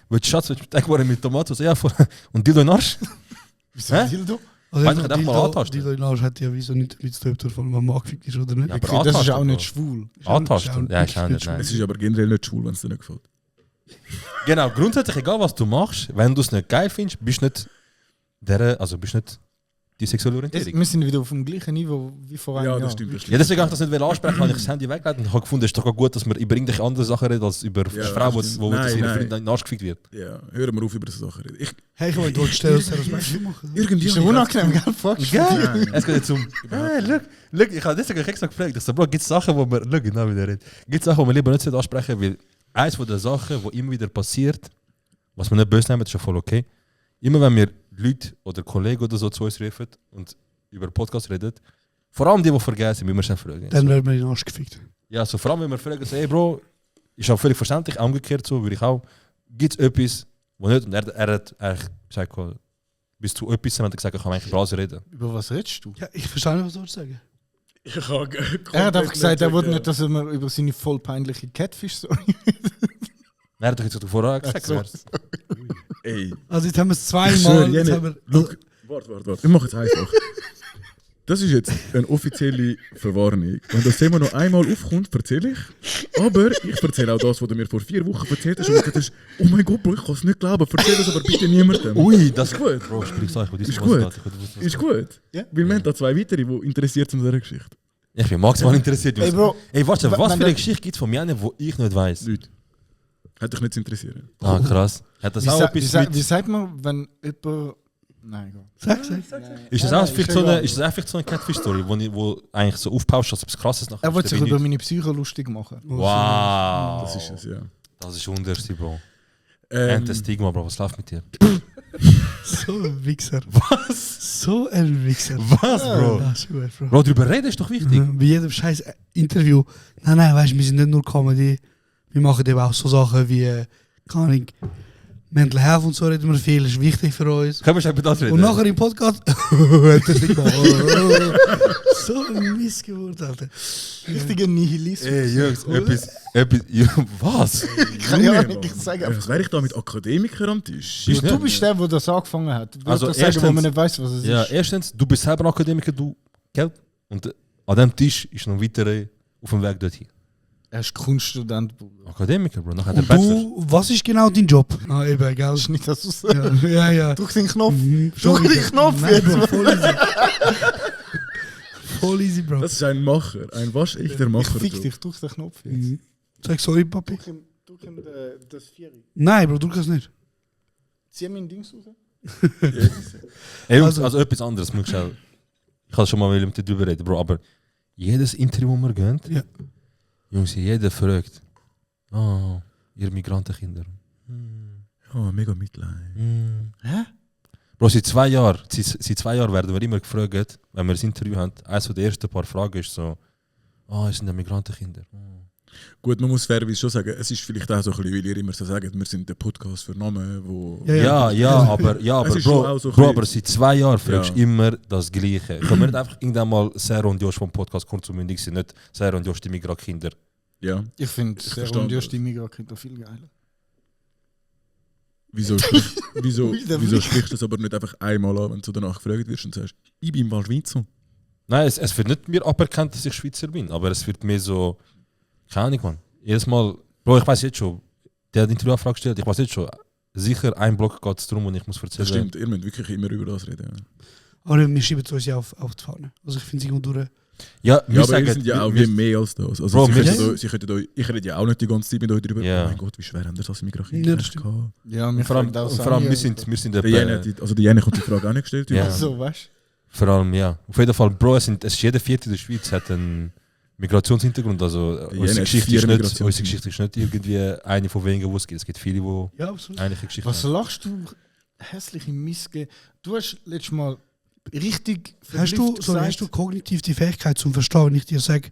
willst du Schatz, willst du Teigwaren mit Tomaten? So, ja, voll. Und Dildo in den Arsch? Wieso Hä? Dildo? Also Weiß ich, hat auch mal antasten. Die Leute hat ja wieso nicht damit zu tun, ob man mal angefickt ist oder nicht. Ja, Okay, aber das ist antasten, auch nicht Bro. schwul. Antasten? Ja, ist auch nicht, nein. Es ist aber generell nicht schwul, wenn es dir nicht gefällt. Genau, grundsätzlich egal was du machst, wenn du es nicht geil findest, bist du nicht bist nicht die sexuelle Orientierung. Wir sind wieder auf dem gleichen Niveau wie vor einem Ja, Jahr. das stimmt. Das Ja, stimmt. deswegen habe ich das nicht ansprechen, weil ich das Handy weggelegt und habe gefunden, es ist doch auch gut, dass man über irgendwelche andere Sachen redet, als über Ja, Frauen, das stimmt. wo Nein, seine nein. Freundin in den Arsch gefickt wird. Ja, hören wir auf über so Sachen reden. Hey, ich wollte dort stellen, dass er das Beispiel machen. Irgendwie. Ist ja unangenehm, gell? Fuck. Gell? Es geht jetzt um. Look, ich habe deswegen extra gefragt. Ich so, Bro, gibt es Sachen, wo man. Look, genau wieder redet. Gibt es Sachen, die man lieber nicht ansprechen sollte, weil eins von den Sachen, die immer wieder passiert, was man nicht böse nehmen, ist ja voll okay. Immer wenn wir Leute oder Kollegen oder so zu uns rufen und über Podcast reden, vor allem die vergessen, müssen wir schnell fragen. Dann werden wir in den Arsch gefickt. Ja, so vor allem, wenn wir fragen, so, hey Bro, ist auch völlig verständlich, umgekehrt so, würde ich auch. Gibt es etwas, wo nicht? Und er hat eigentlich gesagt, bis zu etwas, und hat gesagt, ich kann eigentlich über alles reden. Über was redest du? Ja, ich verstehe nicht, was du sagen. Er hat einfach gesagt, er wollte nicht, dass er mir über seine voll peinliche Catfish-Story. Er hat doch jetzt vorher gesagt. So. Ey. Also jetzt haben wir es Ich schwöre, zweimal. Jetzt Jene, haben wir, look, warte. Wir machen es einfach. Das ist jetzt eine offizielle Verwarnung. Wenn das Thema noch einmal aufkommt, erzähle ich. Aber ich erzähle auch das, was du mir vor 4 Wochen erzählt hast. Und gesagt hast, oh mein Gott, Bro, ich kann es nicht glauben. Erzähl das aber bitte niemandem. Ui, das ist gut. Bro, sprich so, ich will Ist gut. Ist gut. Ja. Weil wir haben da 2 weitere, die interessiert sind an dieser Geschichte. Ich bin maximal interessiert. Ey, Bro, Ey, warte, was wenn für eine der- Geschichte gibt es von mir, die ich nicht weiss? Leute. Hat dich nicht zu interessieren. Ah, krass. Hat das auch etwas mit... Wie sagt man, wenn jemand... Nein, egal. Sag. Ist das auch vielleicht so eine Catfish-Story, wo eigentlich so aufpauscht, dass etwas Krasses nachher Er wollte sich über nicht- meine Psyche lustig machen. Wow. Das ist es, ja. Das ist unterste, Bro. Ein Stigma, Bro, was läuft mit dir? So ein Wichser. Was? So ein Wichser. Was, Bro? Das ist gut, Bro. Bro, drüber reden ist doch wichtig. Bei jedem scheiß Interview. Nein, weißt du, wir sind nicht nur Comedy. Wir machen eben auch so Sachen wie, keine Ahnung, Mental Health und so reden wir viel, ist wichtig für uns. Können wir schon über das reden? Und nachher im Podcast. Hat das nicht gemacht. So ein Missgeburt, Alter. Richtiger Nihilismus. Ey, Jungs, was? Keine Ahnung, ich sage Was wäre ich da mit Akademikern am Tisch? Bist Du bist der, der das angefangen hat. Du Also willst doch sagen, wo erstens- man nicht weiß, was es Ja, ist. erstens, du bist selber Akademiker, du, gell? Und an dem Tisch ist noch ein weiterer auf dem Weg dorthin. Er ist Kunststudent, Bruder. Akademiker, Bro, nachher der Und Bachelor. du, was ist genau dein Job? Ah, eben, gell? Das ist nicht, dass du sagst. Ja. Drück den Knopf. Mhm, Drück sorry, den Knopf Nein, jetzt. Bro, voll easy. Voll easy, Bro. Das ist ein Macher, ein waschechter Ich Macher. fick dich, drück den Knopf jetzt. Mhm. Sag sorry, Papi. Drück ihm das Vieri. Nein, Bro, drück das nicht. Zieh mein Dings raus. Ey, Jungs, Also- also etwas anderes, muss ich auch. Ich kann schon mal mit dir drüber reden, Bro, aber jedes Interview, das wir gehen, Ja. Jungs, jeder fragt, oh, ihr Migrantenkinder. Oh, mega Mitleid. Hä? Bro, seit 2 Jahren werden wir immer gefragt, wenn wir ein Interview haben, eines der ersten paar Fragen ist so, es sind ja Migrantenkinder. Gut, man muss fairerweise schon sagen, es ist vielleicht auch so ein bisschen, weil ihr immer so sagt, wir sind der Podcast für Namen, wo... Aber Es ist schon Bro, auch so ein Bro, bisschen- aber seit 2 Jahren fragst du Ja. immer das Gleiche. Können wir nicht einfach irgendwann mal Sarah und Josh vom Podcast kurz und mündig sind, nicht Sarah und Josh die Migrantenkinder. Ja. Ich finde Sarah verstehe und Josh das. die Migranten viel geiler. Wieso sprichst du das aber nicht einfach einmal an, wenn du danach gefragt wirst und sagst, ich bin mal Schweizer? Nein, es wird nicht mir aberkannt, dass ich Schweizer bin, aber es wird mir so, keine Ahnung, Mann. Jedes Mal, Bro, ich weiß jetzt schon, der hat Interviewanfrage gestellt, ich weiß jetzt schon, sicher ein Block geht es darum und ich muss erzählen. Das stimmt, ihr müsst wirklich immer über das reden. Ja. Aber wir schieben es uns ja auf die Fahne. Also ich finde es irgendwo durch. Ja, Ja, aber ihr sind ja auch wie mehr als das. Also Bro, sie könnten euch, ich rede ja auch nicht die ganze Zeit mit euch darüber. Ja. Oh mein Gott, wie schwer haben das als Migranten Ja, das stimmt. gehabt? Ja, Und vor allem, wir sind Der Jene hat die Jene hat die Frage auch nicht gestellt. Ja. So, weißt Vor allem, ja. Auf jeden Fall, Bro, es ist jeder Vierte in der Schweiz hat einen Migrationshintergrund. Also Jene unsere hat Geschichte, 4 ist nicht, Migrationshintergrund. unsere Geschichte ist nicht irgendwie eine von wenigen, die es gibt. Es gibt viele, die Ja, absolut. ähnliche Geschichten Was haben. lachst du? Hässliche Missge. Du hast letztes Mal richtig. Hast du kognitiv die Fähigkeit zum Verstehen, wenn ich dir sage,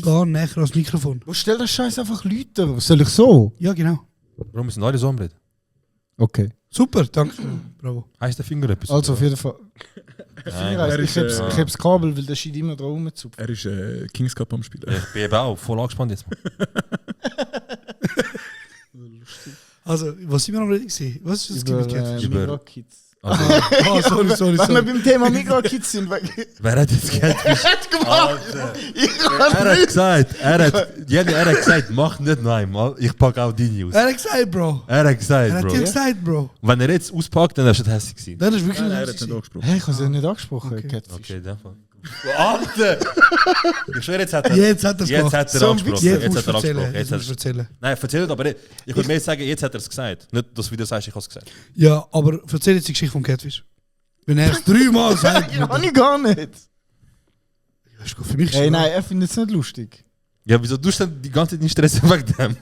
gar näher ans Mikrofon? Wo stell das Scheiß einfach Leute? Was soll ich so? Ja, genau. Bro, wir sind alle so am Reden. Okay. Super, danke. Bravo. Heißt der Finger etwas? Also auf jeden Fall. Nein, Ich hab's Kabel, weil der steht immer da rumzupfen. Er ist Kings Cup am Spielen. ich bin eben auch voll angespannt jetzt. Also, was sind wir am Reden gewesen? Was ist das Über Gimmick? Über- Migros-Kids. Also, Ah, sorry. Wenn wir beim Thema Migros-Kids sind, wer hat jetzt Catfish? Er hat gesagt, mach nicht noch einmal, ich packe auch deine aus. Er hat gesagt, Bro. Er hat gesagt, Er hat Bro. dir gesagt, Bro. Wenn er jetzt auspackt, dann ist er hässlich gewesen. Das ist wirklich Nein, er nicht hat es nicht gewesen. angesprochen. Hey, ich habe es ja nicht angesprochen, Okay. Catfish. Okay, in dem Fall. Alter! Ich schwöre, jetzt hat er Jetzt hat er es jetzt gemacht. hat er So ein angesprochen. Jetzt Jetzt musst hat du er erzählen. angesprochen. Jetzt Jetzt musst du hat erzählen. Nein, erzähl nicht, aber ich würde mehr sagen, jetzt hat er es gesagt. Nicht, dass du wieder sagst, ich habe es gesagt. Ja, aber erzähl jetzt die Geschichte vom Catfish. Wenn er es 3 Mal sagt. Ja, habe ich gar nicht. Das ist gut für mich Hey, schon. nein, er findet es nicht lustig. Ja, wieso tust du denn die ganze Zeit nicht stressen wegen dem?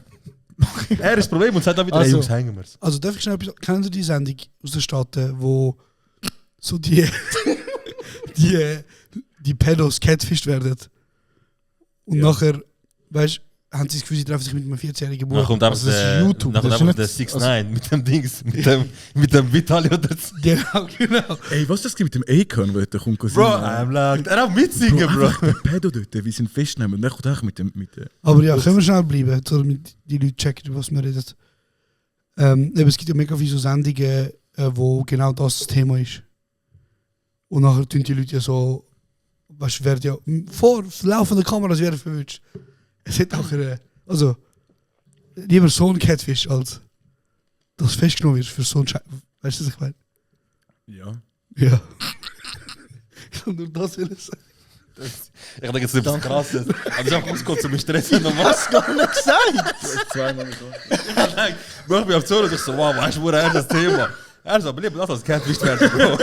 Er ist das Problem und sagt dann wieder, hey Also- Jungs, hängen wir's. Also darf ich schnell etwas... Kennen Sie die Sendung aus den Staaten, wo so die Pedos catfished werden? Und nachher, weißt du, haben sie das Gefühl, sie treffen sich mit einem 14-jährigen Dann Buch. kommt einfach Also, das ist der, YouTube, dann kommt das ist einfach der nicht- 6ix9ine mit dem Dings, mit dem Vitali oder so. Genau. Ey, was ist das mit dem Akon, wo der kommt Bro, singen? I'm locked. Er auch mitsingen, Bro. Einfach der Pedo dort, wie sie ihn festnehmen. Und dann kommt auch mit dem... Aber ja, können wir schnell bleiben, damit die Leute checken, was wir reden. Eben, es gibt ja mega viele so Sendungen, wo genau das Thema ist. Und nachher tun die Leute ja so weißt du, wird ja vor laufender Kameras werden verwünscht. Es hat auch also lieber so ein Catfish als das festgenommen wird für so ein Scheiß. Weißt du, was ich meine? Ja. Ja. Ich kann nur das sagen. Ich denke, jetzt ist etwas Krasses. Aber ich habe kurz zu mich stressen. Was? Gar nicht gesagt! Zweimal mit Bro, ich bin auf Zone und ich so, wow, weißt du, wo er das Thema? Er so, aber lieber das als Catfish werden, Bro.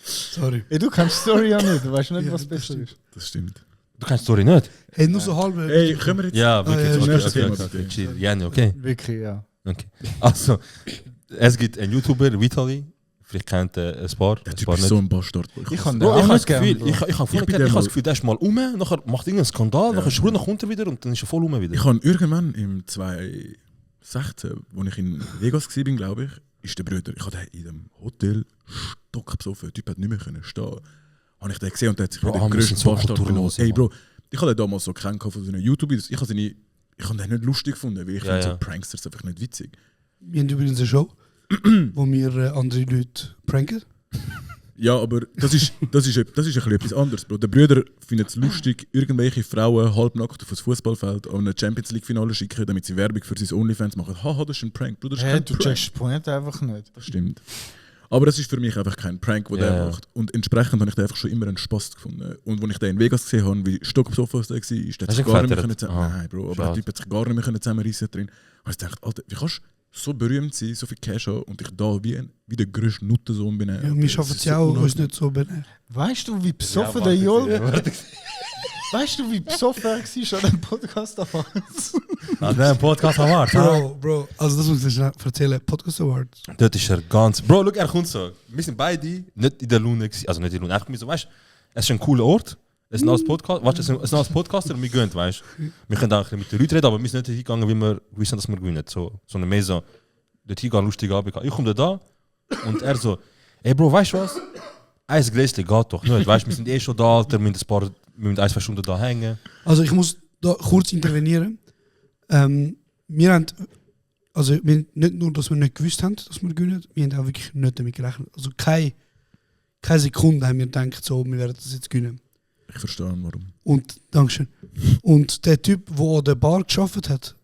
Sorry. Ey, du kennst die Story ja nicht, du weißt nicht, Ja, was das besser stimmt. ist. Das stimmt. Du kennst die Story nicht? Hey, nur so halb. Hey, können wir jetzt... Ja, wirklich. ja, nächstes Thema, Okay, bitte. chill. Jenny, okay? Wirklich, ja. Okay. Also, es gibt einen YouTuber, Vitali. Vielleicht kennt ein paar. Der Ein Typ paar ist so ein Bastard. Ich kann Bro, ich auch habe das nicht gern, Gefühl, Bro. ich habe bin das mal- Gefühl, der ist mal nachher macht irgendeinen Skandal, nachher ist er kommt er wieder und dann ist er voll wieder. Ich habe irgendwann im 2016, als ich in Vegas war, glaube ich, ist der Bruder, ich hatte in dem Hotel stockbesoffen, der Typ hat nicht mehr können stehen. Habe ich den gesehen und der hat sich Bro, den wir grössten sind so Bastard genommen. kulturlos, Ey Mann. Bro, ich habe den damals so krank von so einem YouTube-Videos. Ich habe den nicht lustig gefunden, weil ich Ja, finde ja. so Pranksters einfach nicht witzig. Wir haben übrigens eine Show, wo wir andere Leute pranken. Ja, aber das ist ein bisschen etwas anderes, Bro. Der Bruder findet es lustig, irgendwelche Frauen halbnackt auf das Fußballfeld an einem Champions League-Finale schicken, damit sie Werbung für sein OnlyFans machen. Haha, das ist ein Prank, Bruder. Das ist Hey, kein du Prank. checkst den Point einfach nicht. Das stimmt. Aber das ist für mich einfach kein Prank, den der Ja. macht. Und entsprechend habe ich den einfach schon immer einen Spaß gefunden. Und als ich den in Vegas gesehen habe, wie stockbesoffen der war, ist der Hast sich du gar nicht mehr geflattert? zusammen. Ah, Nein, Bro, aber schade. der Typ hat sich gar nicht mehr zusammenreißen drin. Und ich dachte, Alter, wie kannst du so berühmt sein, so viel Cash haben und ich da wie der grösste Nuttensohn bin? Ja, wir schaffen es ja auch, uns nicht so benehmen. Weißt du, wie besoffen der Jol... Weißt du, wie besoffen er war an dem Podcast damals? Nein, Podcast Award. Bro, also das muss ich dir erzählen. Podcast Awards. Dort ist er ganz. Bro, look, er kommt so. Wir sind beide nicht in der Lune gewesen. Also nicht in der Lune. Einfach so, weißt du, es ist ein cooler Ort. Es ist ein Podcast. Weißt du, es ist ein Podcaster und wir gehen, weißt du. Wir können auch ein bisschen mit den Leuten reden, aber wir sind nicht hingegangen, wie wir wissen, dass wir gewinnen. So eine Mesa. Dort hingehen, lustig Abend. Ich komme da und er so, ey Bro, weißt du was? Ein Gläschen geht doch nicht. Weißt du, wir sind eh schon da, Alter, wir müssen 1-2 Stunden da hängen. Also ich muss da kurz intervenieren. Wir haben, also nicht nur, dass wir nicht gewusst haben, dass wir gewinnen, wir haben auch wirklich nicht damit gerechnet. Also keine Sekunde haben wir gedacht, so, wir werden das jetzt gewinnen. Ich verstehe, warum. Und, Dankeschön. Und der Typ, der an der Bar gearbeitet hat,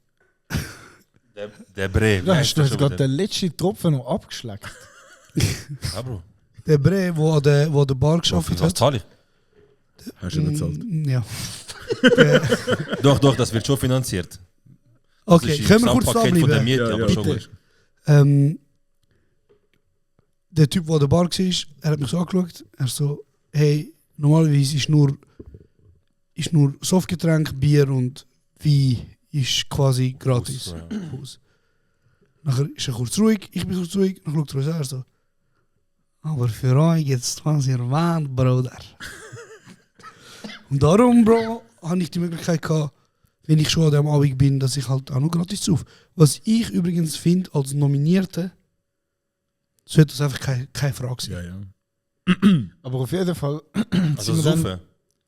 Der Bre. Da hast du jetzt gerade den letzten Tropfen noch abgeschleckt. Ja, Bro. der Bre, der an der Bar gearbeitet Was hat. zahle ich? Hast du nicht bezahlt? Ja. Doch, das wird schon finanziert. Okay, können wir kurz da Gesamtpaket von der bleiben? Miete, Ja, aber ja, schon bitte. gut. Der Typ, der an der Bar war, er hat mich so angeschaut. Er so, hey, normalerweise ist nur Softgetränk, Bier und Wein ist quasi gratis. Haus. Nachher ist er kurz ruhig, ich bin kurz ruhig, dann schaut er uns an, er so, aber für euch geht's 20 Wand, Bruder. Und darum, Bro, habe ich die Möglichkeit gehabt, wenn ich schon an dem Abend bin, dass ich halt auch noch gratis zu. Was ich übrigens finde, als Nominierte, sollte das einfach keine Frage sein. Ja, ja. Aber auf jeden Fall... Also sind wir dann- saufen?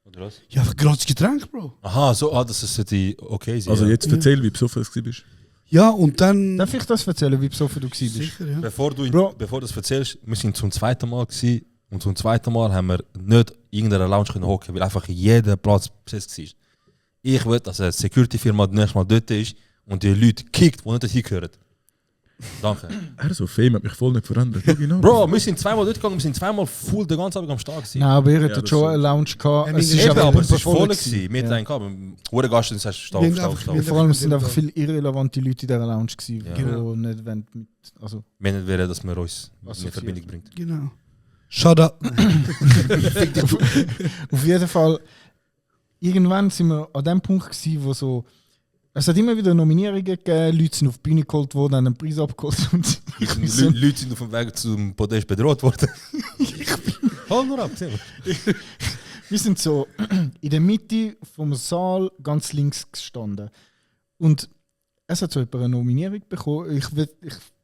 Oder was? Ja, für gratis Getränk, Bro. Aha, so, das ist die okay sein. Also ja. jetzt erzähl, wie besoffen du warst. Ja, und dann... Darf ich das erzählen, wie besoffen du warst? Sicher, ja. Bevor du Bro. das erzählst, wir sind zum zweiten Mal gewesen, und zum zweiten Mal haben wir nicht in irgendeiner Lounge können hocken, weil einfach jeder Platz besetzt war. Ich will, dass eine Security-Firma das nächste Mal dort ist und die Leute kickt, die nicht dahin gehören. Danke. Er so Fame hat mich voll nicht verändert. Schau ihn an. Bro, wir sind zweimal dort gegangen, wir sind zweimal full den ganzen Abend am Start gewesen. Nein, aber ihr Ja, hattet das schon stimmt. eine Lounge gehabt. Ja, Es wir ist sind Eben, aber es ist voll voll gewesen. Wir Ja. hatten einen gehabt. Hure Gast, das heißt, Wir haben Stau. einfach- Und vor allem sind einfach viele irrelevante Leute in dieser Lounge gewesen, Ja. die Genau. nicht wollen mit... Also, Wir nicht wäre, dass man uns Was in so Verbindung bringt. Genau. Shut up. auf jeden Fall, irgendwann sind wir an dem Punkt gewesen, wo so... Es hat immer wieder Nominierungen gegeben, Leute sind auf die Bühne geholt worden, haben einen Preis abgeholt und ich bin so... Leute sind auf dem Weg zum Podest bedroht worden. Hol nur ab, sehen wir. Wir sind so in der Mitte vom Saal ganz links gestanden. Und es hat so jemand eine Nominierung bekommen. Ich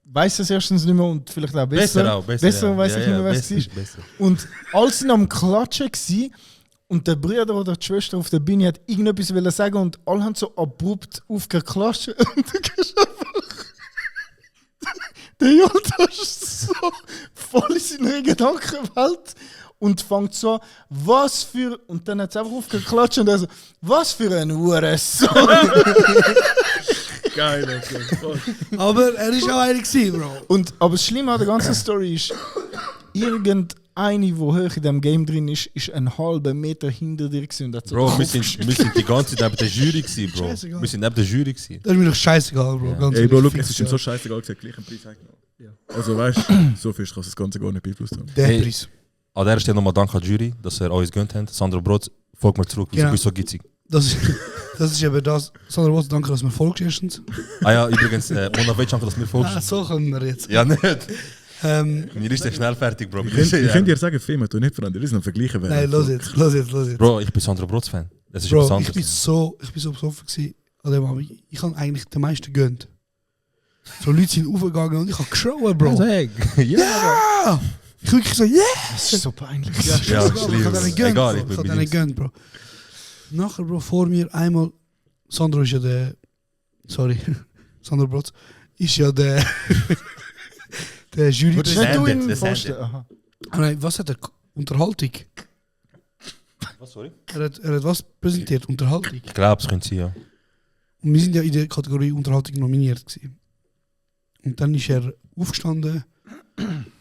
weiß es erstens nicht mehr und vielleicht auch besser. Besser ja. weiß Ja, ich nicht ja, mehr, was es besser, ist. besser. Und alle sind am Klatschen gewesen, und der Bruder oder die Schwester auf der Bühne hat irgendetwas wollen sagen und alle haben so abrupt aufgeklatscht. Und du gehst einfach... Der Jota ist so voll in seiner Gedankenwelt und fängt so, was für, und dann hat es einfach aufgeklatscht und er so, was für ein Hurensohn. Geil, okay. Aber er ist auch einer gewesen, Bro. Aber das Schlimme an der ganzen Story ist, irgendeine, die hoch in diesem Game drin ist einen halben Meter hinter dir gewesen und hat so Bro, wir Kopf sind die ganze Zeit neben der Jury gewesen, Bro. Scheißegal. Wir sind neben der Jury gewesen. Das ist mir doch scheißegal, Bro. Ganz Ey, Bro, ehrlich, look, es ist ihm so scheißegal, gesagt, gleich einen Preis eingenommen. Also weißt du, so viel kannst du das Ganze gar nicht beeinflussen haben. Der Hey. Preis. An der Stelle nochmal Dank an die Jury, dass ihr uns gönnt habt. Sandro Brot, folgt mir zurück, Genau. du bist so gitzig. Das ist eben das. Sandra Watts, danke, dass wir folgst erstens. Ah ja, übrigens, Mona Wetsch, danke, dass du mir folgst. So können wir jetzt. Ja, nicht. Ähm, Mir ist schnell fertig, Bro. Ich könnte dir sagen, Film, du nicht verändert, das ist noch vergleichen werden. nein, los jetzt. Bro, ich bin Sandro Brots Fan. Das ist Bro, etwas anderes. ich bin so besoffen gewesen an dem Abend. Ich habe eigentlich den meisten gönnt. So Leute sind aufgegangen und ich habe geschrauen, Bro. Ja! Ich wirklich so, yeah! Das ist so peinlich. Ja, Ich habe den gönnt, egal, Bro. ich Ich habe bin den gönnt, Bro. Nachher, Bro, vor mir einmal, Sandro ist ja der, sorry, Sandro Brotz, ist ja der, der Jury. Würdest nicht du ihn das vorstellen? Aha. Ah, nein, was hat er? Unterhaltung. Was, sorry? Er hat was präsentiert? Unterhaltung. Ich glaube, es könnte sein, ja. Und wir sind ja in der Kategorie Unterhaltung nominiert gewesen. Und dann ist er aufgestanden.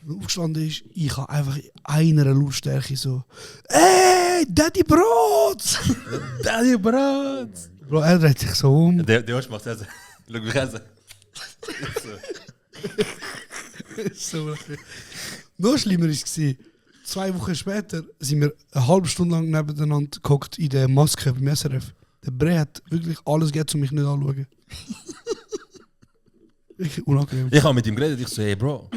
Und aufgestanden ist, ich habe einfach in einer Lautstärke so, ey, Daddy Brot! Daddy Brot! Bro, er dreht sich so um. Der Josh macht das. Schau mich an. So. Noch schlimmer war es. 2 Wochen später sind wir eine halbe Stunde lang nebeneinander gehockt in der Maske beim SRF. Der Bre hat wirklich alles gegeben, um mich nicht anzuschauen. Wirklich unangenehm. Ich habe mit ihm geredet, ich so, hey Bro,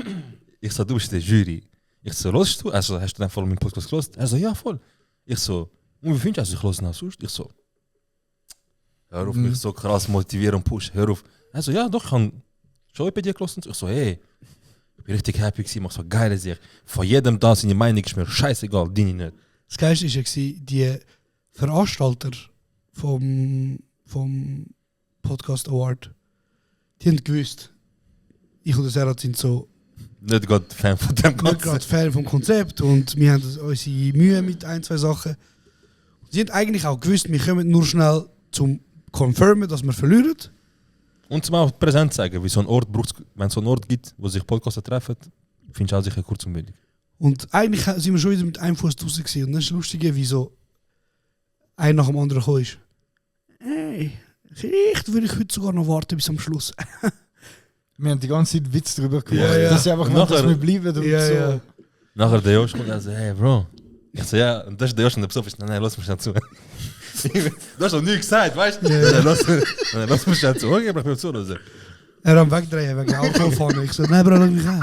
ich so, du bist der Jury. Ich so, hörst du? Also, hast du dann voll meinen Podcast gehört? Er so, ja, voll. Ich so, und wie findest du, also ich höre nach sonst? Ich so, hör auf, mich so krass motivieren und pushen, hör auf. Er so, ja, doch, ich habe schon bei dir gehört. Ich so, hey, ich bin richtig happy gewesen, mach so geile Sachen. Von jedem da seine Meinung ist mir scheißegal, deine nicht. Das Geilste war, die Veranstalter vom Podcast Award, die haben gewusst, ich und der Serhat sind so Nicht gerade Fan von dem nicht gerade Ganzen. Fan vom Konzept und wir haben unsere Mühe mit 1-2 Sachen. Sie haben eigentlich auch gewusst, wir kommen nur schnell zum Confirmen, dass wir verlieren. Und zum auch präsent zeigen, wie so ein Ort braucht, wenn es so einen Ort gibt, wo sich Podcaster treffen, findest du auch sicher kurz und bündig. Und eigentlich sind wir schon wieder mit einem Fuß draußen gewesen. Und das ist lustig, wie so ein nach dem anderen gekommen ist. Hey, vielleicht würde ich heute sogar noch warten bis am Schluss. Wir haben die ganze Zeit Witz darüber gemacht. Ja, ja. Das ist einfach Und nur, dass nachher- wir bleiben und Ja, so. ja. Nachher der Josh kommt und er so, hey Bro. Ich so, ja, und das ist der Josh und der Psoff ist, nein, lass mich nicht zu. Du hast doch nie gesagt, weißt du? Ja. Lass mich nicht zu. Okay, brauch mir zu. Also. Er am Wegdrehen wegen Alkoholfahren. Ich so, nein, Bro, lass mich an.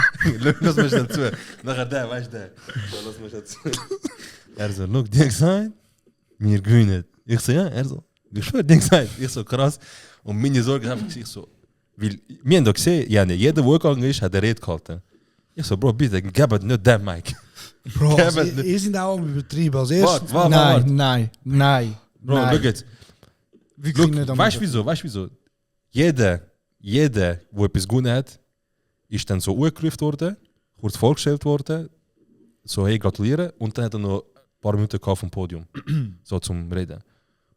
Lass mich nicht zu. Nachher der, weißt du, der. So, lass mich nicht zu. Er so, look, die gesagt, wir gewinnen. Ich so, ja, er so, ich schwör, die gesagt. Ich so, krass. Und meine Sorge habe ich so, weil, wir haben doch gesehen, ja, jeder, der gegangen ist, hat eine Rede gehalten. Ich so, Bro, bitte, gib nicht den Mic. Bro, Ja, also, aber- ihr seid auch am Übertrieben. Als erstes, Warte. Nein. Bro, Nein. look jetzt. Wirklich Look, nicht am weißt du wieso? Jeder, der etwas gewonnen hat, ist dann so angerufen worden, kurz vorgestellt worden, so hey, gratulieren, und dann hat er noch ein paar Minuten gehabt vom Podium, so zum Reden.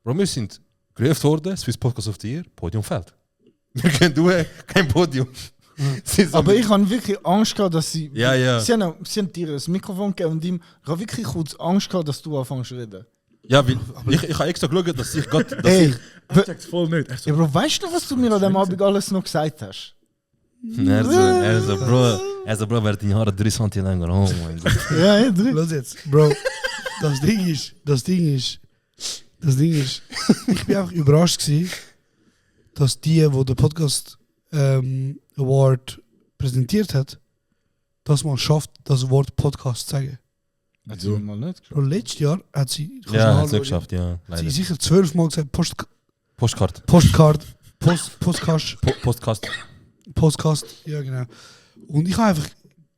Bro, wir sind gerufen worden, Swiss Podcast of the Year, Podium fällt. Wir können kein Podium. Sie so Aber mit- ich habe wirklich Angst gehabt, dass sie. Ja, ja. Sie haben dir ein Mikrofon gegeben und ihm. Ich habe wirklich kurz Angst gehabt, dass du anfängst zu reden. Ja, weil ich habe extra geschaut, dass ich Gott... Ey, Er checkt voll nicht. Er so, ja, Bro, weißt du, was du mir an dem Abend alles noch gesagt hast? Er so, Bro, werden deine Haare 3 cm länger. Oh mein Gott. Ja, drin. Los jetzt, Bro. Das Ding ist, ich bin einfach überrascht gewesen, dass die der Podcast Award präsentiert hat, dass man schafft, das Wort Podcast zu sagen. Hat sie mal nicht Bro, letztes Jahr hat sie, Ja, hat sie geschafft, ja. hat Leider. sie sicher 12 Mal gesagt, Postkarte. Podcast, ja genau. Und ich habe einfach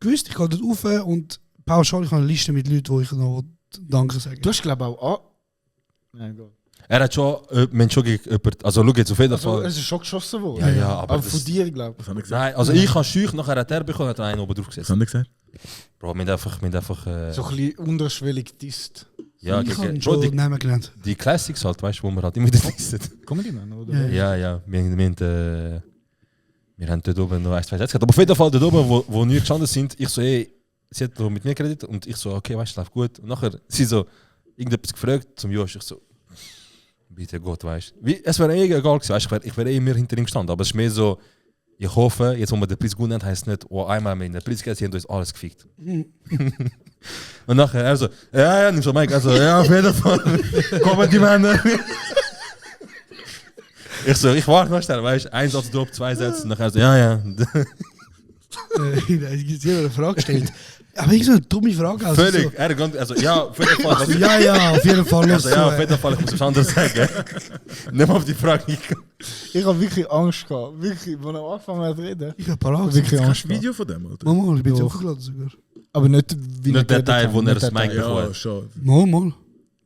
gewusst, ich gehe dort rauf und pauschal, ich habe eine Liste mit Leuten, wo ich noch Danke sagen. Du hast, glaube ich, auch. Nein, gut. Er hat schon, Menschen gegen jemanden, also schau jetzt auf jeden Also, Fall. es ist schon geschossen worden. Ja, ja, aber Aber das- von dir, glaube was haben wir gesagt? Nein, also ich habe schüch, nachher hat er bekommen, hat er einen oben drauf Was gesetzt. haben wir gesagt? Bro, wir haben einfach So ein bisschen unterschwellig disst. ja, Ich habe Bro, schon Namen genannt. die Classics halt, weißt du, wo man halt immer wieder listet. Comedy Man, oder? Ja. Wir haben dort oben noch 1, 2 Sätze gehabt. Aber auf jeden Fall dort oben, wo wir gestanden sind, ich so, ey, sie hat so mit mir geredet und ich so, okay, weißt du, läuft gut. Und nachher sie so irgendetwas gefragt zum Josh, ich so, bitte Gott, weißt du. Es wäre egal gewesen, weißt du, ich wäre immer hinter ihm gestanden. Aber es ist mehr so, ich hoffe, jetzt wo wir den Preis gut nennen, heisst es nicht, oh, einmal mehr in den Preis geht, sie haben uns alles gefickt. Und nachher er so, ja, nimm so Mike, also, ja, auf jeden Fall, kommen die Männer. Ich so, ich warte noch schnell, weißt du, 1 Satz drauf, 2 Sätze, und nachher so, ja. Ich habe eine Frage gestellt. Aber ich so eine dumme Frage. Also Völlig, so, also ja, auf jeden Fall. also, ja, auf jeden Fall. Also, ja, auf jeden Fall, ich muss was anderes sagen. Nimm auf die Frage nicht. Ich habe wirklich Angst gehabt. Wirklich, als er angefangen hat zu reden. Ich habe parat. Wirklich Angst Ein Video von dem, Alter? Mal, ich bin Doch. aufgeladen sogar. Aber nicht wie Nicht der geredet Teil, hat, wo er nicht das der Mic Teil. bekommt. Ja, schon. Mal.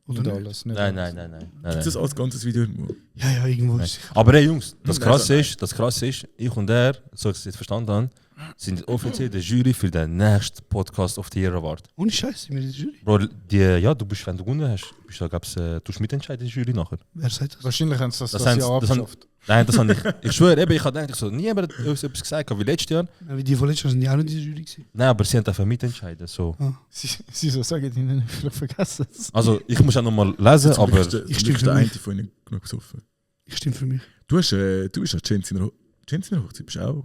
Oder Nicht nicht? alles, nicht Nein. Gibt es als ganzes Video irgendwo? Ja, irgendwo Nein. ist Aber hey Jungs, das Nein, Krasse ist, ich und er, so ich es jetzt verstanden habe, sind offiziell der Jury für den nächsten Podcast of the Year Award. Ohne Scheiße, wir sind die Jury. Bro, du bist, wenn du gewonnen hast, bist du, glaubst du mitentscheiden in der Jury nachher. Wer sagt das? Wahrscheinlich haben sie das Das Jahr haben- das haben- abgeschafft. Nein, das habe ich. Ich schwöre, ich habe gedacht, so, niemand hat uns etwas gesagt, wie letztes Jahr. Ja, wie die von letztes Jahr sind die auch nicht in der Jury gewesen. Nein, aber sie haben einfach mitentscheiden. So. Sie so sagen ihnen, vielleicht vergessen es. Also, ich muss auch nochmal lesen, aber. Ich Ich stimme stimme für der mich. eine von ihnen genug besoffen. Ich stimme für mich. Du bist ja Jens in der Hochzeit, bist auch.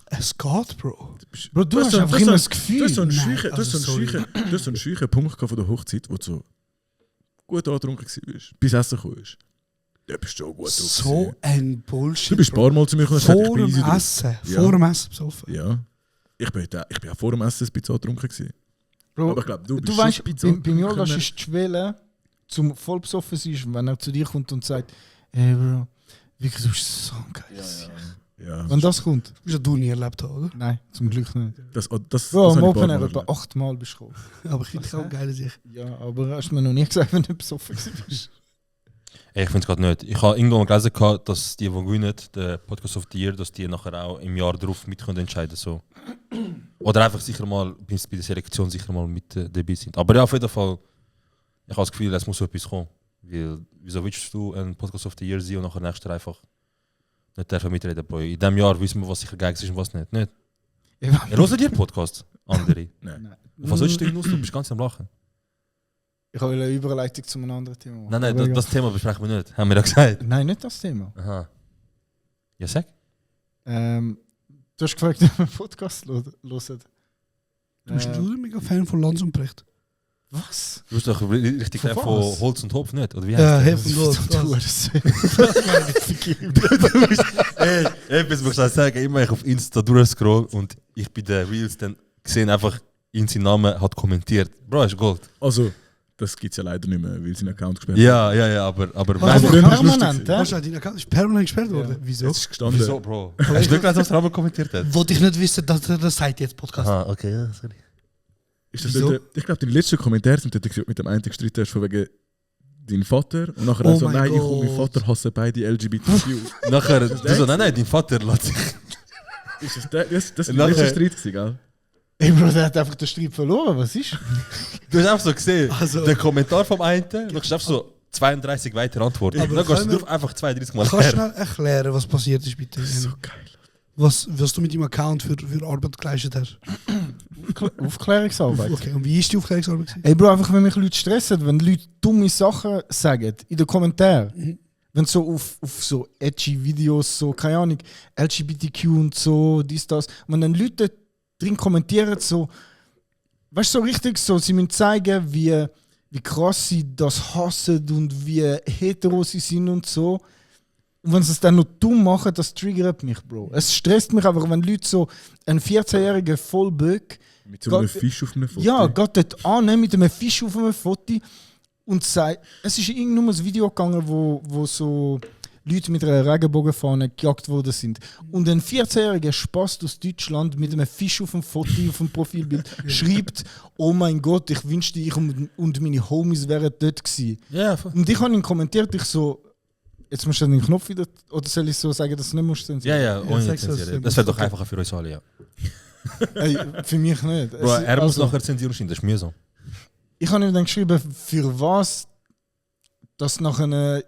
Es geht, Bro. Bro, du hast einfach immer das Gefühl. Du hast so einen Nein, scheuchen- also sorry. du hast so einen scheuchen Punkt gehabt von der Hochzeit, wo du so gut angetrunken warst, bis Essen gekommen ist. Ja, bist du auch gut drauf So gewesen. ein Bullshit. Du bist ein Bro. paar Mal zu mir gekommen und hast gesagt, ich Vor bin dem easy drauf. Essen. Ja. Vor dem Essen besoffen. Ja. Ich bin auch vor dem Essen ein bisschen angetrunken gewesen. Bro, Aber ich glaube, du bist du schon weißt, ein bisschen beim Joldas angetrunken. ist die Schwelle zum voll besoffen sein, wenn er zu dir kommt und sagt, hey Bro, wirklich, du bist so ein geiles. Ja. Wenn das kommt? Das hast du nie erlebt, oder? Nein, zum Glück nicht. Das Bro, habe am ich ein paar Open Air Mal etwa erlebt. 8 Mal bist du gekommen. Aber ich finde es auch eine geile Sache. Ja, aber hast du mir noch nie gesagt, wenn du nicht besoffen bist. Ey, ich finde es gerade nicht. Ich habe irgendwann mal gelesen, dass die gewinnen, der Podcast of the Year, dass die nachher auch im Jahr darauf mit können entscheiden so. Oder einfach sicher mal bei der Selektion sicher mal mit dabei sind. Aber ja, auf jeden Fall, ich habe das Gefühl, es muss so etwas kommen. Weil, wieso willst du einen Podcast of the Year sein und nachher nächstes Jahr einfach nicht dürfen mitreden, Bro? In diesem Jahr wissen wir, was sicher geil ist und was nicht. Nicht? Hörst dir Podcast? Andere? Nein. Und was sollst du denn aus? Du bist ganz am Lachen. Ich habe eine Überleitung zu einem anderen Thema machen. Nein, Aber das, ja. das Thema besprechen wir nicht. Haben wir da gesagt? Nein, nicht das Thema. Aha. Ja, sag. Du hast gefragt, ob wir einen Podcast hören. Du bist ein mega Fan von Lanz und Brecht. Was? Du bist doch richtig Von Fan von was? Holz und Hopf, nicht? Oder wie Ja, heißt Hef und Das Gold. Ey, etwas muss ich sagen, immer ich auf Insta durchscroll und ich bei den Reels dann gesehen, einfach in seinen Namen hat kommentiert. Bro, ist Gold. Also, das gibt es ja leider nicht mehr, weil sein Account gesperrt Ja, aber Was Also, ist früher war's permanent, lustig hä? Was dein Account ist permanent gesperrt worden? Wieso? Es ist gestanden. wieso, Bro? Hast du nicht gelesen, was der Name kommentiert hat? Wollte ich nicht wissen, dass er das sagt jetzt Podcast. Aha, okay, ja, sorry. Ist das Wieso? dort, ich glaube, deine letzten Kommentare sind dort mit dem einen gestritten hast, von wegen dein Vater. Und nachher Oh auch so, mein nein, ich und Gott. mein Vater hassen beide LGBTQ. Nachher, du so, nein, dein Vater lässt sich. Ist das das Nachher- letzte Streit gewesen, gell? Ey, Bro, der hat einfach den Streit verloren. Was ist? Du hast einfach so gesehen, Also- der Kommentar vom einen, dann hast du einfach so 32 weitere Antworten. Aber Dann gehst du können wir- drauf einfach 32 Mal Kannst du her. schnell erklären, was passiert ist, bitte? So geil. Was du mit deinem Account für Arbeit geleistet hast? Aufklärungsarbeit. Okay, und wie ist die Aufklärungsarbeit gewesen? Ey, Bro, einfach wenn mich Leute stressen, wenn Leute dumme Sachen sagen in den Kommentaren. Wenn so auf so edgy Videos, so, keine Ahnung, LGBTQ und so, dies, das. Und dann Leute drin kommentieren, so, weißt du, so richtig so, sie müssen zeigen, wie krass sie das hassen und wie hetero sie sind und so. Und wenn sie es dann noch dumm machen, das triggert mich, Bro. Es stresst mich einfach, wenn Leute so einen 14-jährigen Vollböck Mit so einem Gott- Fisch auf einem Foto. ja, geht dort an mit einem Fisch auf einem Foto und sagt, es ist irgend nur ein Video gegangen, wo so Leute mit einer Regenbogenfahne gejagt worden sind. Und ein 14-jähriger Spaß aus Deutschland mit einem Fisch auf dem Foto, auf dem Profilbild, schreibt, oh mein Gott, ich wünschte, ich und meine Homies wären dort gewesen. Ja, voll. Und ich habe ihn kommentiert, ich so, jetzt musst du den Knopf wieder, oder soll ich so sagen, dass du nicht musst zensieren? Ja, ohne sag's zensieren. das. Das wäre doch einfacher für uns alle, ja. Ey, für mich nicht. Bro, er muss Also, nachher zensieren, das ist mühsam. ich habe ihm dann geschrieben, für was das nachher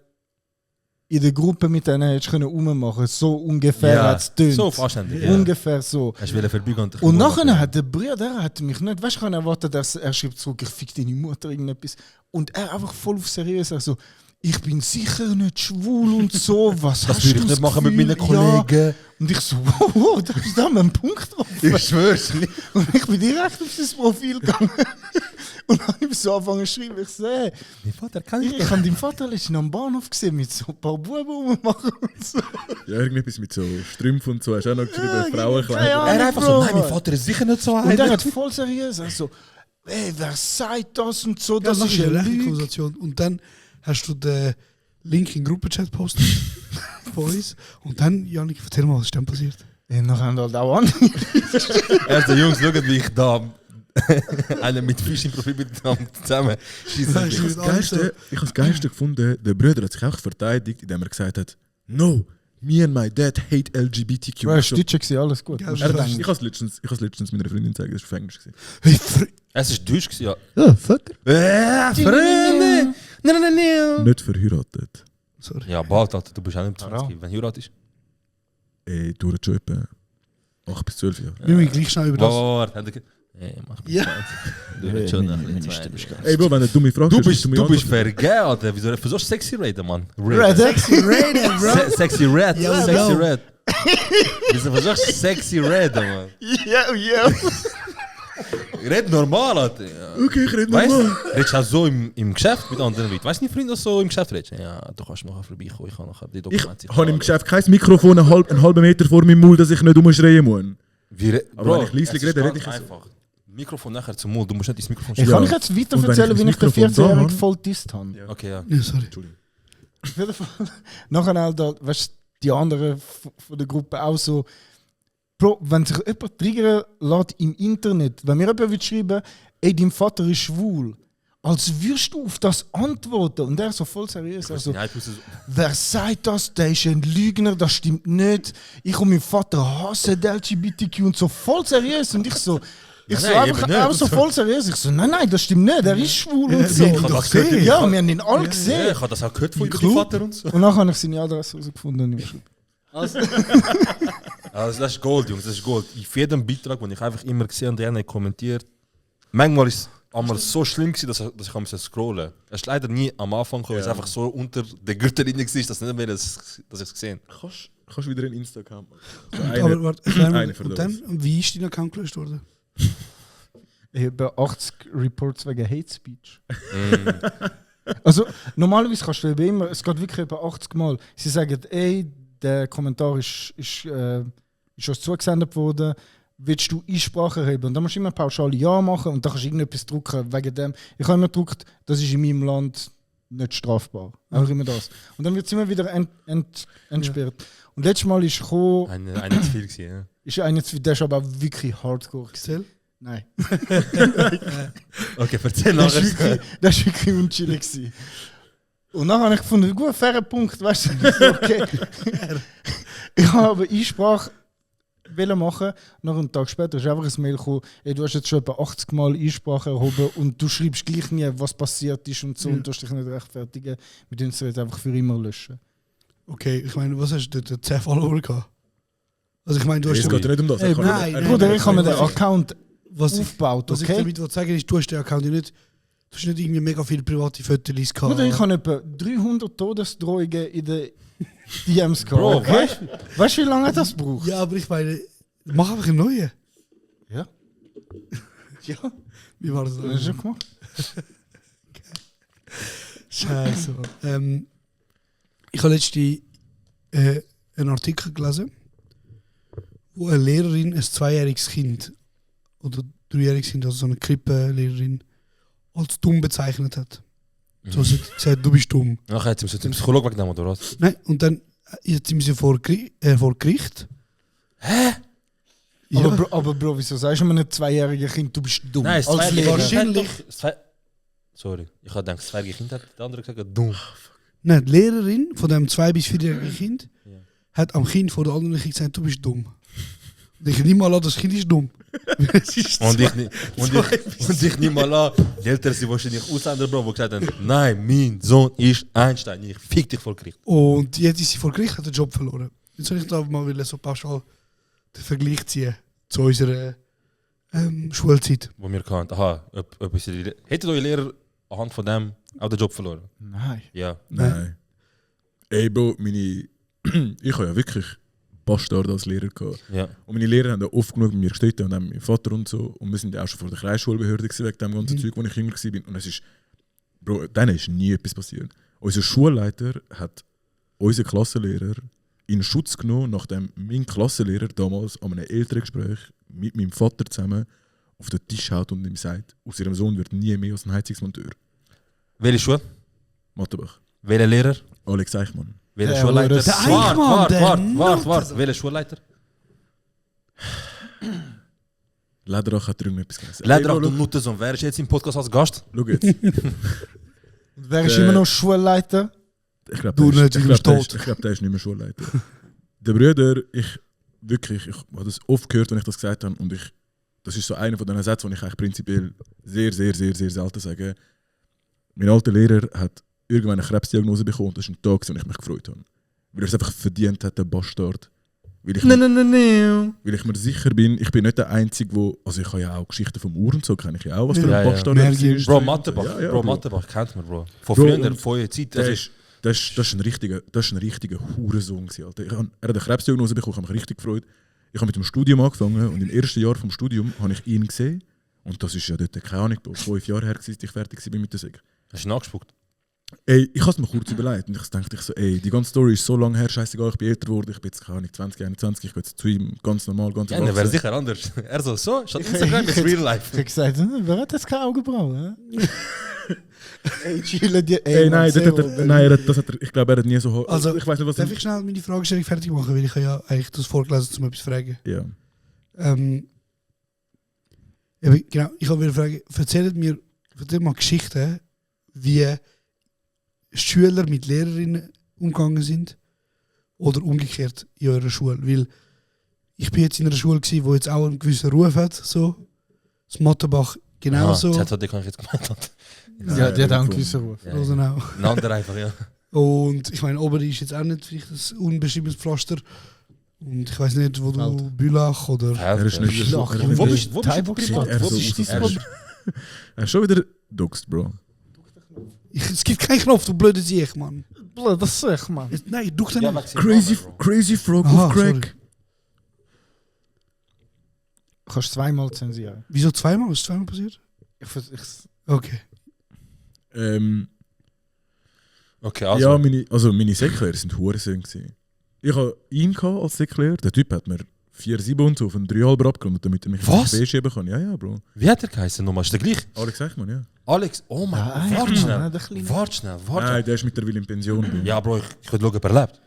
in der Gruppe mit denen hättest du rummachen, so ungefähr hat es tönt. so verständlich. Ja. Ungefähr so. Hast du vorbeigen Und nachher hat der Bruder hat mich nicht, weißt du, ich habe erwartet, dass er schreibt zurück, ich fick deine Mutter, irgendetwas. Und er einfach voll auf seriös, also, ich bin sicher nicht schwul und so, was Das hast würde du ich nicht machen mit Gefühl? meinen Kollegen. Ja. Und ich so, wow, da ist da ein Punkt drauf. Ich schwör's nicht. Und ich bin direkt auf sein Profil gegangen. Und dann habe ich so angefangen zu schreiben, ich so, hey, Mein Vater kann ich habe deinen Vater letztens am Bahnhof gesehen mit so ein paar Buben rummachen und so. Ja, irgendetwas mit so Strümpfen und so. Hast du auch noch geschrieben, keine Frauenkleider. Ahnung. Er einfach so, nein, mein Vater ist sicher nicht so Und er einer. hat voll seriös, also, ey, wer sagt das und so, Das das ist ist eine eine rechte Lüge. Konversation. Und dann hast du den Link in den Gruppenchat postet von uns. Und dann, Janik, erzähl mal, was ist denn passiert? Ja, noch haben halt auch an. Erste Jungs, schaut, wie ich da einen mit Fisch im Profil zusammen schieße. Ich habe das Geilste gefunden, der Bruder hat sich auch verteidigt, indem er gesagt hat, no, me and my dad hate LGBTQ. Bro, ist Deutsch, alles gut. Ja, Ich habe es letztens meiner Freundin gezeigt, das war auf Englisch. Hey, Es ist Deutsch gewesen, ja. ja, Vater. Freunde! Nein. Nicht verheiratet. Sorry. Ja, bald, Alter, du bist auch nicht 20, wenn Heirat ist. Ey, du hast schon etwa 8 bis 12 Jahre. Wir müssen gleich schnell über das. Warte, mach Ja. Du hast schon ein bisschen Ey, Bro, wenn du eine dumme Frage Du stellst, bist vergeben, Alter. Wieso versuchst du sexy reden, Mann? Sexy Raiden, bro. Sexy Red, Yo, sexy yo. Red. Wieso versuchst du sexy reden, Mann? Ja. Red normal, Alter. Ja. Okay, ich rede Weißt nochmal. du, redest du auch so im Geschäft mit anderen Leuten? Weißt du nicht, Freunde, dass du so im Geschäft redest? Ja, du kannst nachher vorbeikommen, ich kann nachher die Ich Dokumente. habe im Geschäft kein Mikrofon einen halben Meter vor meinem Mund, dass ich nicht rumschreien muss. Aber wenn ich leislich rede, rede ich so. einfach. Mikrofon nachher zum Mund, du musst nicht ins Mikrofon Ich sprechen. kann ich jetzt weiter Und wenn erzählen, ich wie das ich den Mikrofon da 14-Jährigen habe? voll disst habe? Okay, ja. Ja, sorry. Auf jeden Fall. Nachher halt, weißt du, die anderen von der Gruppe auch so. Bro, wenn sich jemand triggern lässt im Internet, wenn mir jemand will schreiben, ey, dein Vater ist schwul, als würdest du auf das antworten. Und er so voll seriös. Also, wer sagt das? Der ist ein Lügner, das stimmt nicht. Ich und mein Vater hassen die LGBTQ und so voll seriös. Und ich so. Ich so Nein, einfach eben nicht. auch so voll seriös. Ich so, nein, das stimmt nicht, er ist schwul und so. ich hab das gehört. Ja, wir haben ihn alle gesehen. Ja, ich habe das auch gehört von deinem Vater und so. Und dann habe ich seine Adresse herausgefunden und ihm geschrieben. Also das ist Gold, Jungs, das ist Gold. Auf jedem Beitrag, den ich einfach immer gesehen und gerne kommentiert, manchmal ist es einmal so schlimm gewesen, dass ich am scrollen musste. Es ist leider nie am Anfang gekommen, weil es einfach so unter der Gürtellinie war, dass nicht mehr, dass ich es gesehen habe. Kannst du wieder in Instagram. Aber warte, eine für und das. dann, wie ist dein Account gelöscht worden? Ich habe 80 Reports wegen Hate Speech. Also normalerweise kannst du immer, es geht wirklich über 80 Mal. Sie sagen, ey, der Kommentar ist uns zugesendet worden, willst du Einsprache erheben? Und dann musst du immer pauschal Ja machen und dann kannst du irgendetwas drucken wegen dem. Ich habe immer gedruckt, das ist in meinem Land nicht strafbar. Auch immer das. Und dann wird es immer wieder entsperrt. Und letztes Mal ist gekommen, Einer zu viel gewesen, ja. ist einer, der ist aber auch wirklich hardcore gewesen. Erzähl. Nein. Okay, erzähl Das war nachher. wirklich unchillig gewesen. Und dann habe ich gefunden, gut, fairer Punkt, weißt du, so, okay. Ich habe aber Einsprache machen. Nach einem Tag später ist einfach ein Mail gekommen, ey, du hast jetzt schon etwa 80 Mal Einsprache erhoben und du schreibst gleich nie, was passiert ist und so, und du hast dich nicht rechtfertigen. Wir tun es jetzt einfach für immer löschen. Okay, ich meine, was hast du dort 10 Follower gehabt? Also ich meine, du hast... Es geht ja nicht um das. Ey, Er kann nein, nicht- nein, Bruder, ich habe mir den Account was aufgebaut, Was ich okay? damit sagen will, ist, du hast den Account ja nicht... Du hast nicht irgendwie mega viele private Fotos gehabt. Bruder, ich habe etwa 300 Todesdrohungen in den DMs gehabt. Bro, okay? Weißt du, wie lange das braucht? Ja, aber ich meine, mach einfach einen neuen. Ja. Ja. Wie war das Das ist schon gemacht. Scheiße. Ich habe letztens einen Artikel gelesen, wo eine Lehrerin ein 2-jähriges Kind oder 3-jähriges Kind, also so eine Krippenlehrerin, als dumm bezeichnet hat. So, sie hat gesagt, du bist dumm. Nachher hat sie zum Psychologen weggenommen, oder was? Nein, und dann sind sie vor Gericht. Hä? Ja. Aber Bro, wieso sagst du mir nicht 2-jähriges Kind, du bist dumm? Nein, Als Lehrer. wahrscheinlich- Sorry, ich habe gedacht, das 2-jährige Kind hat der andere gesagt, dumm. Nein, die Lehrerin von dem 2- bis 4-jährigen Kind hat am Kind vor den anderen gesagt, du bist dumm. Ich nehme mal an, das Kind ist dumm. Und ich nehme mal an, die Eltern sind wahrscheinlich Ausländer, Bro, die gesagt haben, nein, mein Sohn ist Einstein, ich fick dich vor Gericht. Und jetzt ist sie vor Gericht, hat den Job verloren. Jetzt soll ich da mal so pauschal den Vergleich ziehen zu unserer Schulzeit. Wo wir kannten, hättet eure Lehrer anhand von dem auch den Job verloren? Nein. Ja. Nein. Ey, Bro, ich habe ja wirklich Bastard als Lehrer gehabt. Ja. Und meine Lehrer haben ja oft genug mit mir gestritten und auch mit meinem Vater und so. Und wir sind ja auch schon vor der Kreisschulbehörde gewesen, wegen dem ganzen Zeug, wo ich jünger war. Und es ist, Bro, denen ist nie etwas passiert. Unser Schulleiter hat unseren Klassenlehrer in Schutz genommen, nachdem mein Klassenlehrer damals an einem Elterngespräch mit meinem Vater zusammen auf den Tisch haut und ihm sagt, aus ihrem Sohn wird nie mehr als ein Heizungsmonteur. Welche Schule? Mattenbach. Welcher Lehrer? Alex Eichmann. Welcher Schulleiter? Der Eichmann, Warte. Welcher Schulleiter? Lederach hat irgendetwas gesagt. Lederach, du Nuttensohn. Wer ist jetzt im Podcast als Gast? Schau jetzt. Und wer ist immer noch Schulleiter? Ich glaube, Du der, nicht, ist- ich du bist glaub, der, ist- tot. ich glaub, der ist nicht mehr Schulleiter. Der Brüder, ich habe das oft gehört, wenn ich das gesagt habe. Und das ist so einer von diesen Sätzen, die ich eigentlich prinzipiell sehr, sehr, sehr, sehr selten sage. Mein alter Lehrer hat irgendwann eine Krebsdiagnose bekommen. Das war ein Tag, wo ich mich gefreut habe. Weil er es einfach verdient hat, der Bastard. Weil ich, Nein. weil ich mir sicher bin, ich bin nicht der Einzige, wo. Also ich habe ja auch Geschichten vom Uhr und so, kenne ich ja auch, was für Ja, ein ja. Bastard Mehr er gibt- war. Bro, Mattenbach. Ja, ja, Bro, Mattenbach kennt man, Bro. Von Bro, früher, und von eurer Zeit. Das Also, ist ein richtiger Hurensohn gewesen, Alter. Er hat eine Krebsdiagnose bekommen, ich habe mich richtig gefreut. Ich habe mit dem Studium angefangen und im ersten Jahr vom Studium habe ich ihn gesehen. Und das ist ja dort, keine Ahnung, 5 Jahre her, als ich fertig war mit der Säge. hast du ihn angespuckt? Ey, ich habe es mir kurz überlegt und ich dachte so, ey, die ganze Story ist so lange her, scheißegal, ich bin älter geworden, ich bin jetzt, keine Ahnung, 20, 21, ich gehe jetzt zu ihm, ganz normal, ganz Ja, der wäre erwachsen. sicher anders. Er so, statt Instagram ist Real Life. Ich habe gesagt, wer hat das keine Augenbrauen? Ey, chillen die. Ey, nein, ich glaube, er hat nie so... Also, ich weiß nicht, was... Darf ich schnell meine Fragestellung fertig machen? Weil ich habe ja eigentlich das vorgelesen, um etwas zu fragen. Ja. Genau, ich habe wieder fragen, erzählt mal Geschichten, wie Schüler mit Lehrerinnen umgegangen sind oder umgekehrt in eurer Schule. Weil ich bin jetzt in einer Schule gewesen, die jetzt auch einen gewissen Ruf hat, so. Das Mattenbach genauso. ZHD kann ich jetzt gemeint. Ja, die hat auch einen gewissen Ruf. Ja, Rosenau. Ein anderer einfach, ja. Und ich meine, Oberi ist jetzt auch nicht vielleicht ein unbeschriebenes Pflaster. Und ich weiß nicht, wo du Bülach oder. Er ist nicht so... Lach, er ist Wo nicht- bist du privat? er Wo so- bist du? er ist- Er ist schon wieder duckst, Bro. Es gibt keinen Knopf, du blöde Sieg, Mann. Blöd, das sag man. Nein, duck den Ja, nicht. Crazy Frog Aha, of Crack. sorry. Du kannst zweimal zensieren. Wieso zweimal? Ist zweimal passiert? Okay. Okay, also. Ja, meine Säcklehrer sind Hurensohn gewesen. Ich hatte ihn als Säcklehrer. Der Typ hat mir 4,7 und so auf einen 3,5 abgerundet, damit er mich Was? ins B schieben kann. Ja, Bro. Wie hat er geheißen nochmal? Ist der gleich? Alex Eichmann, ja. Alex, oh mein Ah, Gott, warte ja, schnell. der Kleine. Warte schnell. Nein, der ist mittlerweile in Pension. Bro. Ja, Bro, ich könnte schauen, ob er lebt.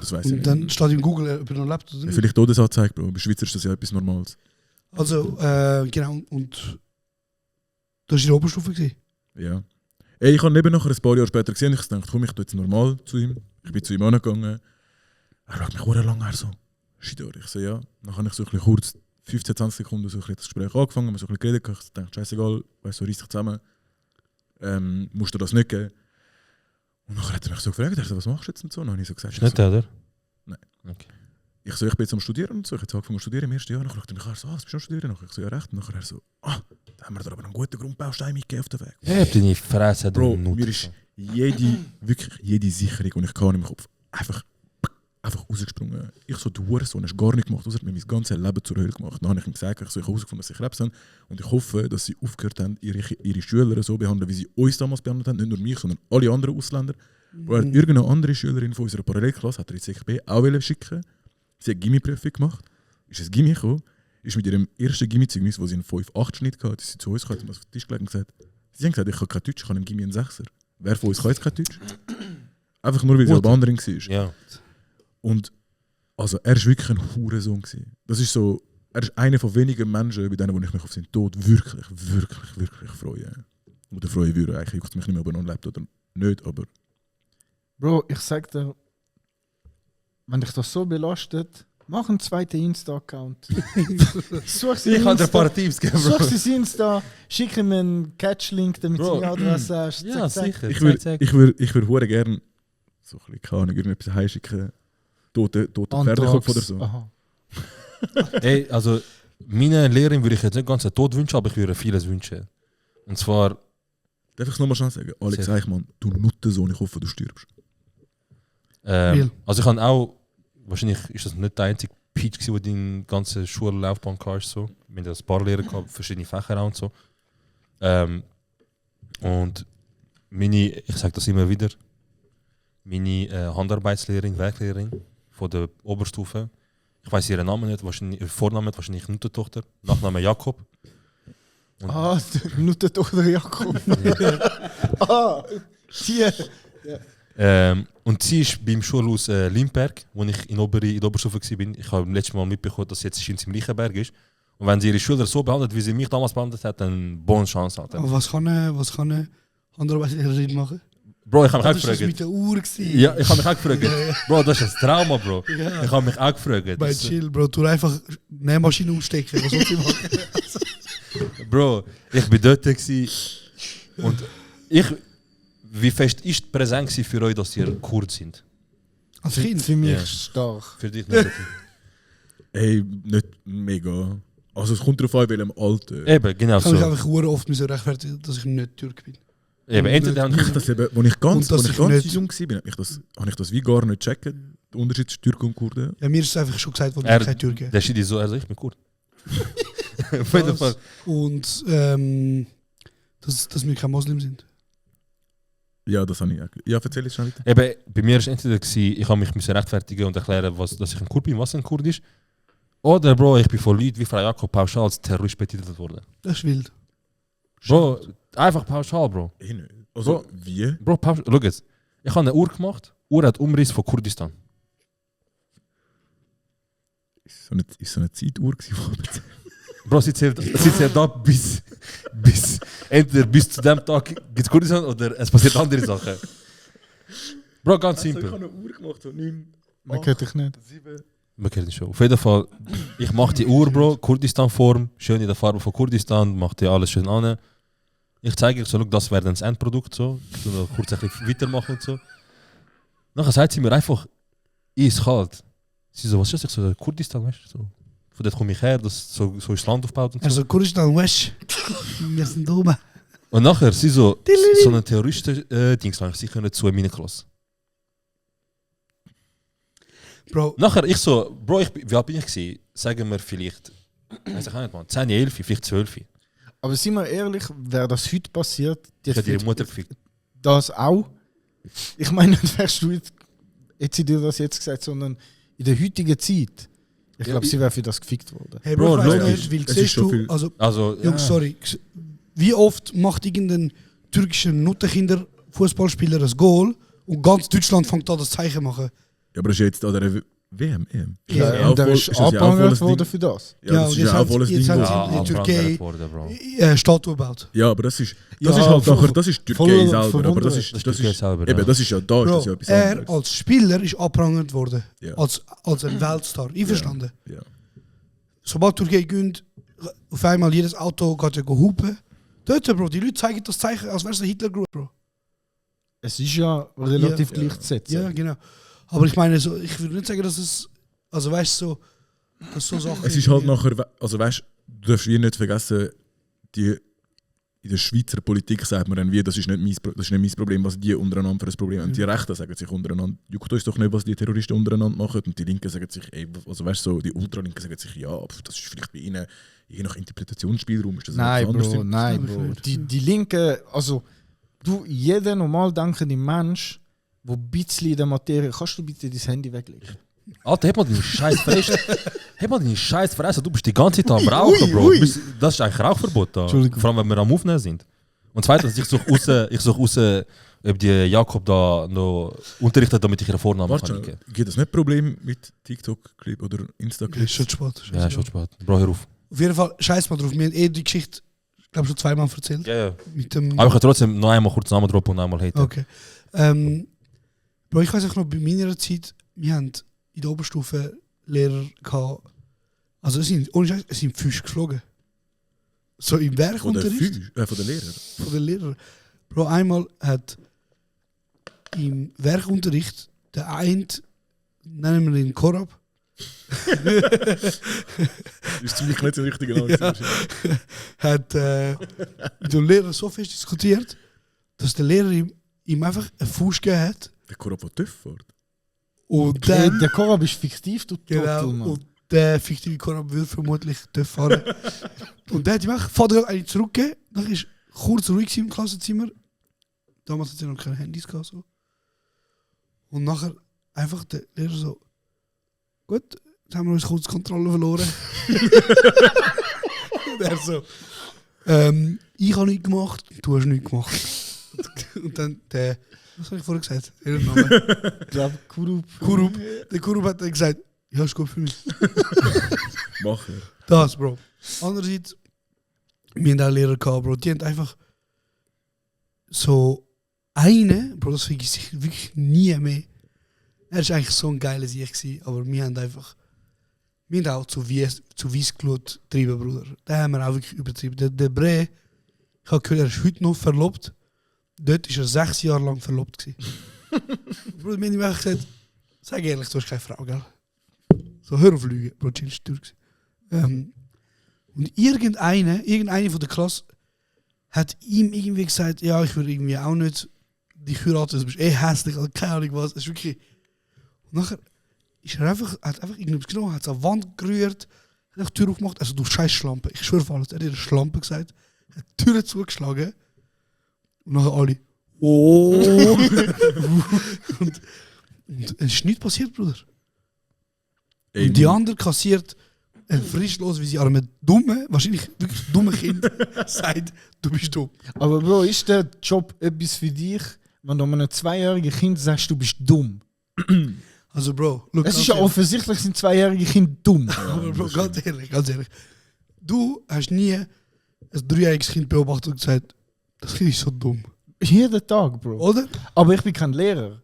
Das weiß ich Und nicht. dann steht in Google, ob er noch lebt oder nicht. Vielleicht Todesanzeige, Bro. Bei Schweizer ist das ja etwas Normales. Also, genau. Und du warst in der Oberstufe gewesen. Ja. Ey, ich habe ihn eben nachher ein paar Jahre später gesehen. Ich dachte, komm, ich tue jetzt normal zu ihm. Ich bin zu ihm angegangen. Er schaut mich sehr lange her so. Schidor. Ich so, ja. Dann habe ich so ein bisschen kurz, 15, 20 Sekunden, so ein bisschen das Gespräch angefangen, wir so ein bisschen geredet. Ich dachte, scheißegal, weißt du, reiss dich zusammen. Musst du das nicht geben? Und dann hat er mich so gefragt, er so, was machst du jetzt und so? Und dann habe ich so gesagt, Ist nicht der, oder? Nein. Okay. ich so, ich bin jetzt am Studieren und so, ich habe jetzt angefangen zu studieren im ersten Jahr. Dann fragte er mich, so, was bist du am Studieren? Ich so, ja recht. Und nachher so, da haben wir da aber einen guten Grundbaustein mitgegeben auf den Weg. Ja, habt ihr nicht Fresse, Bro, mir ist wirklich jede Sicherung, die ich kann in meinem Kopf, einfach rausgesprungen. Ich so, du Hurensohn, hast gar nicht gemacht, außer mir mein ganzes Leben zur Hölle gemacht. Dann habe ich ihm gesagt, ich habe herausgefunden, dass sie Krebs haben und ich hoffe, dass sie aufgehört haben, ihre Schüler so behandeln, wie sie uns damals behandelt haben, nicht nur mich, sondern alle anderen Ausländer. Er hat irgendeine andere Schülerin von unserer Parallelklasse, hat er in CKB auch schicken. Sie hat Gimmi-Prüfung gemacht, ist ein Gimmi gekommen, ist mit ihrem ersten Gimmi-Zeugnis, wo sie einen 5,8 Schnitt hatte, ist sie zu uns gekommen, hat auf den Tisch gelegt und gesagt, sie haben gesagt, ich kann kein Deutsch, ich kann im Gimmi einen 6er. Wer von uns kann jetzt kein Deutsch? Einfach nur, weil sie Albanerin war. Ja. Und also, er war wirklich ein Hurensohn. Das ist so, er ist einer von wenigen Menschen, bei denen wo ich mich auf seinen Tod wirklich freue. Oder freuen würde. Eigentlich juckt es mich nicht mehr, ob er noch lebt oder nicht, aber... Bro, ich sag dir, wenn dich das so belastet, Mach einen zweiten Insta-Account. Such sie Ich kann dir ein Insta, paar Tipps geben, Bro. such sie Insta, schick ihm einen Catch-Link, damit Bro. seine Adresse hast. Ja, Zack, zack. sicher. Ich würde hure gerne so ein bisschen, keine Ahnung, irgendetwas heimschicken. Tote Pferdekopf oder so. Aha. Ey, also meine Lehrerin würde ich jetzt nicht ganz den Tod wünschen, aber ich würde vieles wünschen. Und zwar, Darf ich es nochmal schnell sagen? Alex Sehr. Eichmann, du Nuttensohn, ich hoffe, du stirbst. Real. also ich habe auch, wahrscheinlich ist das nicht der einzige Peach gewesen, der deine ganze Schullaufbahn hast. So. Wir haben ein paar Lehrer gehabt, verschiedene Fächer auch und so. Und meine, ich sage das immer wieder, meine Handarbeitslehrerin, Werklehrerin von der Oberstufe, ich weiß ihren Namen nicht, Vornamen wahrscheinlich Nuttentochter, Nachname Jakob. Und Ah, nur der Tochter Jakob. Ah, die. und sie ist beim Schulhaus Limberg, wo ich in der Oberstufe war. Ich habe letztes Mal mitbekommen, dass sie jetzt in Liechenberg ist. Und wenn sie ihre Schüler so behandelt, wie sie mich damals behandelt hat, dann bonne Chance hat. Aber was kann eine Handarbeitslehrerin machen? Bro, ich habe mich auch Das war gefragt. mit der Uhr. gewesen. Ja, ich habe mich auch gefragt. Bro, das ist ein Trauma, Bro. Ja. Ich habe mich auch gefragt. Bei Chill, Bro, tu einfach eine Maschine umstecken. Was soll sie machen? Bro, ich war dort gewesen und wie fest ist die Präsenz für euch, dass ihr kurz sind? Als Kind? Für mich Ja. stark. Für dich nicht. Ey, nicht mega. Also es kommt darauf an, in welchem Alter. Eben, genau Ich habe mich so. einfach hure oft müssen rechtfertigen, dass ich nicht Türk bin. Eben, entweder haben Ich das eben, als ich ganz, Und dass als ich ich ganz nicht- jung war, habe ich das wie gar nicht gecheckt. Der Unterschied zwischen Türken und Kurden. Ja, mir ist es einfach schon gesagt worden, Er- ich kein Türke. der Shit ist so, also ich bin kurz. Auf jeden Fall. Und dass wir kein Moslem sind. Ja, das habe ich auch. Ja, erzähl es schnell weiter. Eben, bei mir war es entweder, ich habe mich müssen rechtfertigen und erklären, dass ich ein Kurd bin, was ein Kurd ist. Oder, Bro, ich bin von Leuten wie Frau Jakob pauschal als Terrorist betitelt worden. Das ist wild. Bro, einfach pauschal, Bro. Ich nicht. Also, Bro. wie? Bro, pauschal. Schau jetzt. Ich habe eine Uhr gemacht. Uhr hat Umriss von Kurdistan. Ist so eine Zeituhr gewesen, Bro, sie zählt da bis entweder bis zu dem Tag gibt es Kurdistan oder es passiert andere Sachen. Bro, ganz simpel. eine Uhr gemacht, so 9, Man kennt dich nicht. 7. Man kennt es schon. Auf jeden Fall, ich mache die Uhr, Bro, Kurdistan-Form, schön in der Farbe von Kurdistan, mache die alles schön an. Ich zeige euch so, look, das wäre dann das Endprodukt, so. Ich tu noch kurz ein bisschen weitermachen und so. Nachher sagt sie mir einfach, eiskalt. Sie so, was ist das? Ich so, Kurdistan, weißt du? So. Von dort komme ich her, so ist das Land aufgebaut und so. Also Kurdistan, Wesh. Wir sind oben. Und nachher, sie so einen Terroristen-Dings, sie können zu meiner Klasse. Bro, Nachher, ich so, Bro, wie alt bin ich gewesen? Sagen wir vielleicht, weiß ich auch nicht, man, 10, 11, vielleicht 12. Aber sind wir ehrlich, wäre das heute passiert, die Ich hätte ihre Mutter gefickt. das auch. Ich meine, nicht wärst du jetzt sie dir das jetzt gesagt, sondern in der heutigen Zeit. Ich glaube, sie wäre für das gefickt worden. hey Bro, Bro, ich weiß logisch. nicht, weil Es ist siehst schon du, viel- also Also, Jungs, sorry. Wie oft macht irgendein türkischer Nuttenkinder Fußballspieler ein Goal und ganz Deutschland fängt an das Zeichen machen? Ja, aber das ist jetzt an der WM. EM. Ja, Ist ja auch und der voll- ist das ja auch abgehandelt volles worden Ding. für das. Ja, Ja, das und ist jetzt ja auch haben volles sie- Ding. jetzt haben wo- sie- ja, in der Türkei- abgehandelt worden, Bro. Statue gebaut. Ja, aber das ist Ja, halt voll- nachher, das ist Türkei voll selber. Aber das verwundert. ist, Das ist das Türkei ist, selber, eben, ja. das ist ja da, ist das ja Bro, etwas er anderes. als Spieler ist abgerangelt worden. Ja. Als ein Weltstar. Einverstanden? Ja. Sobald Türkei gönnt, auf einmal jedes Auto geht ja hupen. Dort, Bro, die Leute zeigen das Zeichen, als wäre es eine Hitler-Group, Bro. Es ist ja relativ Ja. gleichzusetzen. Ja, genau. Aber ich meine, so, ich würde nicht sagen, dass es. Also weißt du, so. Dass so Sachen. Es ist halt nachher, also weißt du, darfst wie nicht vergessen, die in der Schweizer Politik sagt man dann wie, das ist nicht mein Problem, was die untereinander für ein Problem haben. Die Rechten sagen sich untereinander, juckt uns doch nicht, was die Terroristen untereinander machen. Und die Linken sagen sich, ey, also weißt du, so, die Ultralinken sagen sich, ja, das ist vielleicht bei ihnen, je nach Interpretationsspielraum ist das Nein, etwas anderes. Bro, nein, Das glaub ich Bro. nicht. Die Linke, also du, jeder normal denkende Mensch, der ein bisschen in der Materie, kannst du bitte dein Handy weglegen? Alter, heb mal deine Scheiß fressen. Heb mal deine Scheiß fressen. Du bist die ganze Zeit am Rauchen, Bro. Das ist eigentlich Rauchverbot da. Entschuldigung. Vor allem, wenn wir am Aufnehmen sind. Und zweitens, ich suche raus, ob die Jakob da noch unterrichtet, damit ich ihren Vornamen Warte, kann geben. gibt es nicht Problem mit TikTok-Clip oder Ist Insta-Clip? schon spät. Ja, schon spät. Bro, hör auf. Auf jeden Fall, scheiß mal drauf. Wir haben die Geschichte, ich glaube, schon zweimal erzählt. Ja, ja. Mit dem. Aber ich kann trotzdem noch einmal kurz Namen droppen und einmal haten. Okay. Bro, ich weiß auch noch, bei meiner Zeit, wir haben in der Oberstufe Lehrer gehabt. Also es sind Füße geflogen. So im Werkunterricht. Von den Lehrern? Von den Lehrern. Bro, einmal hat im Werkunterricht der eine, nennen wir ihn Korab. Ist ziemlich nicht der richtige Name. Ja, hat mit dem Lehrer so fest diskutiert, dass der Lehrer ihm einfach einen Fuß gegeben hat. Der Korab von TÜV fährt. Und dann, Der Korab ist fiktiv, du genau, Trottel, Mann. und der fiktive Korab will vermutlich TÜV fahren. Und der hat ihm einfach Vater eigentlich zurückgegeben. Dann war kurz ruhig im Klassenzimmer. Damals hat er noch keine Handys gehabt. So. Und nachher einfach der Lehrer so: Gut, jetzt haben wir uns kurz die Kontrolle verloren. Und er so: Ich habe nichts gemacht, du hast nichts gemacht. Und dann der, was habe ich vorher gesagt? Ihren Namen? Ich glaube, Kurup. Der Kurup hat dann gesagt: Ja, ist gut für mich. Machen. Das, Bro. Andererseits, wir haben auch Lehrer gehabt, Bro, die haben einfach so Bro, das vergesse ich wirklich nie mehr. Er war eigentlich so ein geiler Sieg gewesen, aber wir haben auch zu Weissglut getrieben, Bruder. Da haben wir auch wirklich übertrieben. Der Bre, ich habe gehört, er ist heute noch verlobt. Dort war er 6 Jahre lang verlobt gewesen. Bruder, wir haben ihm einfach gesagt: Sag ehrlich, du hast keine Frau, gell? So, hör auf Lügen, Bro, chill, ist durch. Und irgendeine von der Klasse hat ihm irgendwie gesagt: Ja, ich würde irgendwie auch nicht dich heiraten, du bist hässlich, also keine Ahnung was. Es ist wirklich. Und nachher hat einfach irgendwas genommen, hat es an die Wand gerührt, hat einfach die Tür aufgemacht. Also, du scheiß Schlampe, ich schwöre auf alles. Er hat eine Schlampe gesagt, hat die Tür zugeschlagen. Und nachher alle: Oh! und es ist nichts passiert, Bruder. Ey, Und die andere kassiert frischlos, wie sie an einem wahrscheinlich wirklich dummen Kind sagt: Du bist dumm. Aber Bro, ist der Job etwas für dich, wenn du einem 2-jährigen Kind sagst, du bist dumm? Also, Bro, look, Es ist ja offensichtlich, sind 2-jährige Kinder dumm. aber Bro, ganz ehrlich. Du hast nie ein 3-jähriges Kind beobachtet und gesagt: Das Kind ist so dumm. Jeden Tag, Bro. Oder? Aber ich bin kein Lehrer.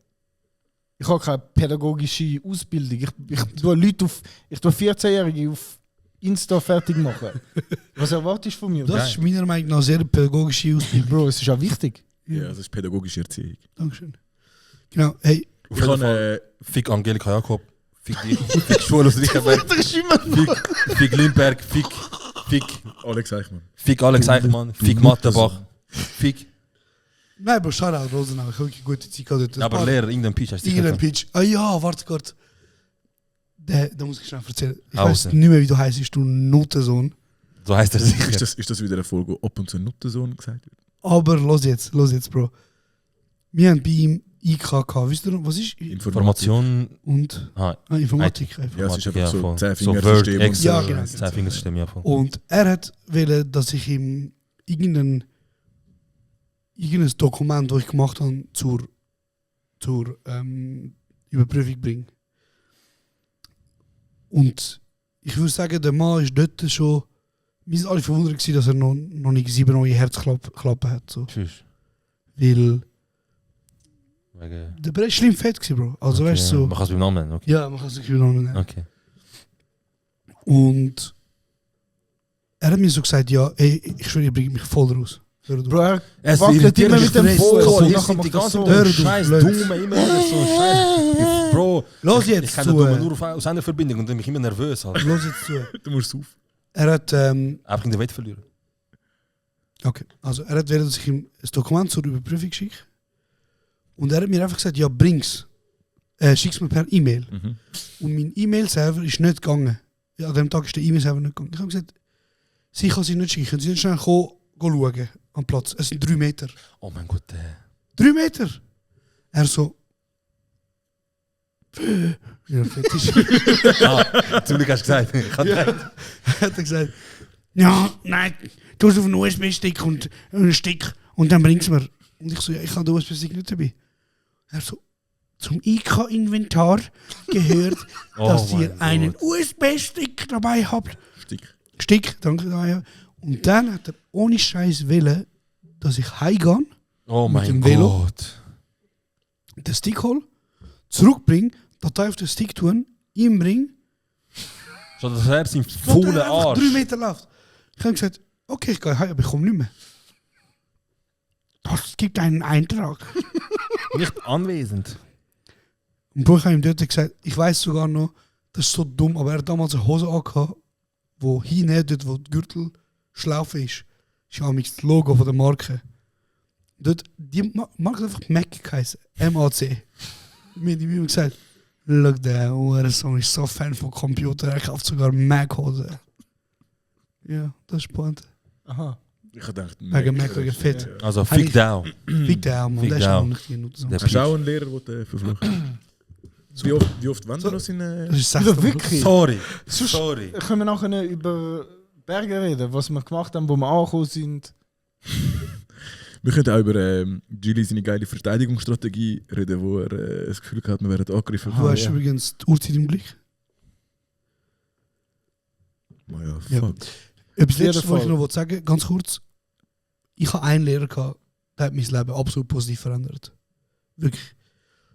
Ich habe keine pädagogische Ausbildung. Ich tue 14-Jährige auf Insta fertig machen. Was erwartest du von mir? Das ist meiner Meinung nach sehr pädagogische Ausbildung. Bro, es ist ja wichtig. Ja, das ist pädagogische Erziehung. Dankeschön. Genau, hey. Ich kann Fick Angelika Jakob, Fick dich, Fick Schwul aus Riechenberg, Fick Limberg, Fick Alex Eichmann. Fick Alex Eichmann, Fick Mattenbach, Fick. Nein, Bro, Shoutout Rosenau. Ich habe wirklich gute Zeit gehabt. Aber Lehrer, irgendein Pitch hast du Irgendein Pitch. Ah ja, warte kurz. Da muss ich schnell erzählen. Ich Außen. weiß nicht mehr, wie du heisst, du Nuttensohn. So heißt er sicher. Ist das wieder eine Folge, wo ab und zu Nuttensohn gesagt wird? Aber los jetzt, Bro. Wir haben bei ihm IK gehabt. Wisst ihr noch, was ist Information und ah, Informatik einfach. Ja, es ist einfach so voll. 10-Finger-System. So Word, Ja, genau. 10-Finger-System, ja voll. Und er hat wollen, dass ich ihm irgendein Dokument, das ich gemacht habe, zur Überprüfung bringe. Und ich würde sagen, der Mann ist dort schon. Wir sind alle verwundert gewesen, dass er noch nicht 7 neue Herzklappen hat. So. Tschüss. Weil Wegen... der Brett ist schlimm fett gewesen, Bro. Also Okay, weißt du so. man kann es beim Namen nennen, okay. Ja, man kann es beim Namen nennen. Okay. Und er hat mir so gesagt: Ja, ey, ich schwöre, ihr bringt mich voll raus. Hör du. Bro, er Es wackelt immer mit dem voll. Fuß. Hier und nachher sind die macht er ganzen so. Hör du, Scheiß blöd. Dumme, immer wieder so Scheiß. Bro, Los jetzt ich kenne zu. den Dumme nur auf Senderverbindung und dann bin ich immer nervös. Halt. Los jetzt zu. Du musst auf. Er hat. Einfach in der Welt verlieren. Okay, also er hat wollen, dass ich ihm ein Dokument zur Überprüfung schicke. Und er hat mir einfach gesagt: Ja, bring's. Schick's mir per E-Mail. Mhm. Und mein E-Mail-Server ist nicht gegangen. Ja, an dem Tag ist der E-Mail-Server nicht gegangen. Ich habe gesagt: Sie kann sie nicht schicken. Können Sie nicht schnell schauen am Platz? Es sind 3 Meter. Oh mein Gott. 3 Meter! Er so. Ja, fetisch. Zum Glück hast du gesagt. Ich kann Ja. Hat er gesagt: Ja, nein, du hast auf einen USB-Stick und einen Stick und dann bringst du mir. Und ich so: Ja, ich habe den USB-Stick nicht dabei. Er so: Zum IK-Inventar gehört, dass ihr einen USB-Stick dabei habt. Stick, danke. Ja. Und dann hat er ohne Scheiß wollen, dass ich heimgehe, Oh mit mein dem Velo, Gott. den Stick hole, zurückbringe, Datei auf den Stick tun, ihm bringe Statt dass er seinen Wo faulen der einfach Arsch. 3 Meter läuft. Ich habe gesagt, okay, ich gehe heim, aber ich komme nicht mehr. Das gibt einen Eintrag. Nicht anwesend. Und Bro, ich habe ihm dort gesagt, ich weiß sogar noch, das ist so dumm, aber er hat damals eine Hose angehabt, wo hinten, dort wo die Gürtelschlaufe ist ja das Logo von der Marke. Dort, die Marke hat einfach Mac geheißen. MAC. Mir hat ihm gesagt, look, der Uhrensohn ist so Fan von Computer, er kauft sogar Mac-Hose. Ja, das ist Point. Aha. Ich habe gedacht, Wegen Mac, wegen Fit. Also fick down. Fick down, man. Fick Das ist down. auch nicht genug. Der hast du auch einen Lehrer, der verflucht? Wie oft wollen wir noch seine... Das ist Also wirklich? Sorry. Sonst Sorry. können wir nachher über Berge reden, was wir gemacht haben, wo wir angekommen sind. Wir können auch über Gilly seine geile Verteidigungsstrategie reden, wo er das Gefühl hat, wir werden angegriffen. Du hast übrigens die Uhrzeit im Blick. Ja, Ja. fuck. Etwas jeden Letztes, was ich Fall. noch sagen wollte, ganz kurz. Ich habe einen Lehrer gehabt, der hat mein Leben absolut positiv verändert. Wirklich.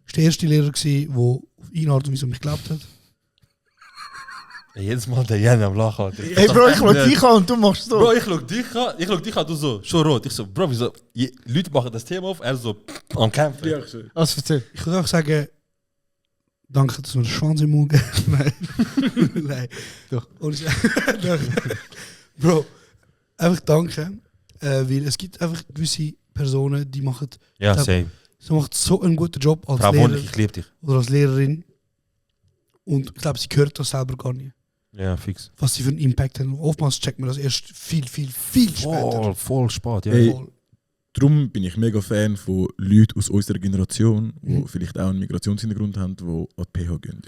Das war der erste Lehrer, der auf eine Art und Weise an mich geglaubt hat. Jedes Mal der Jan am Lachen. Hey Bro, ich schau dich an und du machst so. Bro, ich schau dich an, du so, schon rot. Ich so, Bro, wieso? Leute machen das Thema auf, er so am Kämpfen. Ja, schön. Also erzähl. Ich würde auch sagen, danke, dass wir den Schwanz im Mund geben. Nein. Nein. Doch. Und doch. Bro, einfach danke. Weil es gibt einfach gewisse Personen, die machen, Ja, glaub, same. sie macht so einen guten Job als Frau Lehrer Wunderlich, ich liebe dich. oder als Lehrerin. Und ich glaube, sie hört das selber gar nicht. Ja, fix. Was sie für einen Impact haben. Oftmals checkt man das erst viel später. Voll spät, ja. Hey, Voll. darum bin ich mega Fan von Leuten aus unserer Generation, die vielleicht auch einen Migrationshintergrund haben, die an die PH gehen.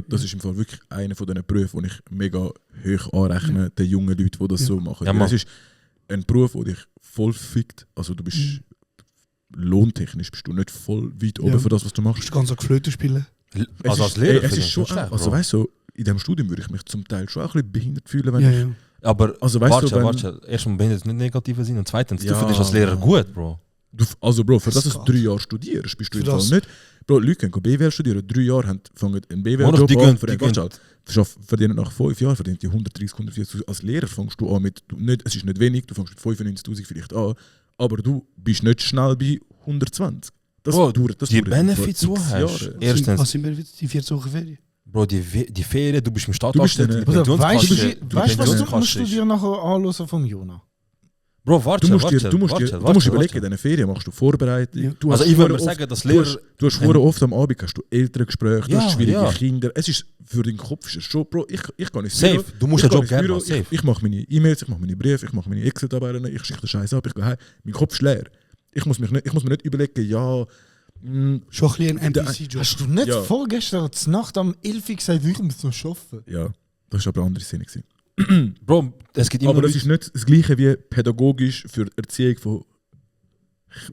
Das ist im Fall wirklich einer von diesen Berufen, die ich mega hoch anrechne, den jungen Leuten, die das so machen. Ja, Weil Mann. es ist ein Beruf, der dich voll fickt. Also du bist lohntechnisch bist du nicht voll weit oben für das, was du Du machst. musst ganz geflöte spielen. Also Es als Lehrer es finde ist ich schon, nicht schlecht, also Bro. weißt du, in diesem Studium würde ich mich zum Teil schon auch ein bisschen behindert fühlen, wenn Ja, ich... ja. Aber Also weißt warte, du, wenn, warte. Erstens behindert es nicht negativ sein und zweitens, du Ja. findest als Lehrer gut, Bro. Also Bro, für das Das du geht. 3 Jahre studierst, bist du Für im Fall das- nicht... Bro, Leute können BWL studieren, 3 Jahre fangen einen Monat, BWL-Job die an, gehen- verdienen nach 5 Jahren verdient die 130, 140'000. Als Lehrer fängst du an mit, es ist nicht wenig, du fängst mit 95'000 vielleicht an, aber du bist nicht schnell bei 120. Das Bro, dauert die vor Benefits, die du x hast. Jahre. Erstens, Was sind wir jetzt? Die 14 Wochen Ferien? Bro, die Ferien, du bist im Staat Du bist angestellt, dann- die Bruder, weißt Pensionskasse- du, die was du Pensionskasse musst du ist- dir nachher anhören vom Jona? Bro, warte, Du musst warte, überlegen, in diesen Ferien machst du Vorbereitung. Ja. Du Also hast ich würde hure mir oft- sagen, dass du Lehrer... hast- Du hast vorher oft am Abend hast du Elterngespräche, du Ja, hast schwierige ja. Kinder. Es ist für den Kopf ist es schon, Bro, ich gehe ins Safe, Büro, du musst ich den gehe Job ins gerne Büro, machen, safe. Ich mache meine E-Mails, ich mache meine Briefe, ich mache meine Excel-Tabellen, ich schicke den Scheiß ab, ich gehe heim. Mein Kopf ist leer. Ich muss mir nicht überlegen, ja... Schon ein bisschen ein NPC-Job. Hast du nicht Ja. vorgestern Nacht am 11 Uhr gesagt, ich muss noch arbeiten? Ja, das war aber eine andere Szene. gewesen. Bro, es gibt immer Aber das Leute- ist nicht das Gleiche wie pädagogisch für die Erziehung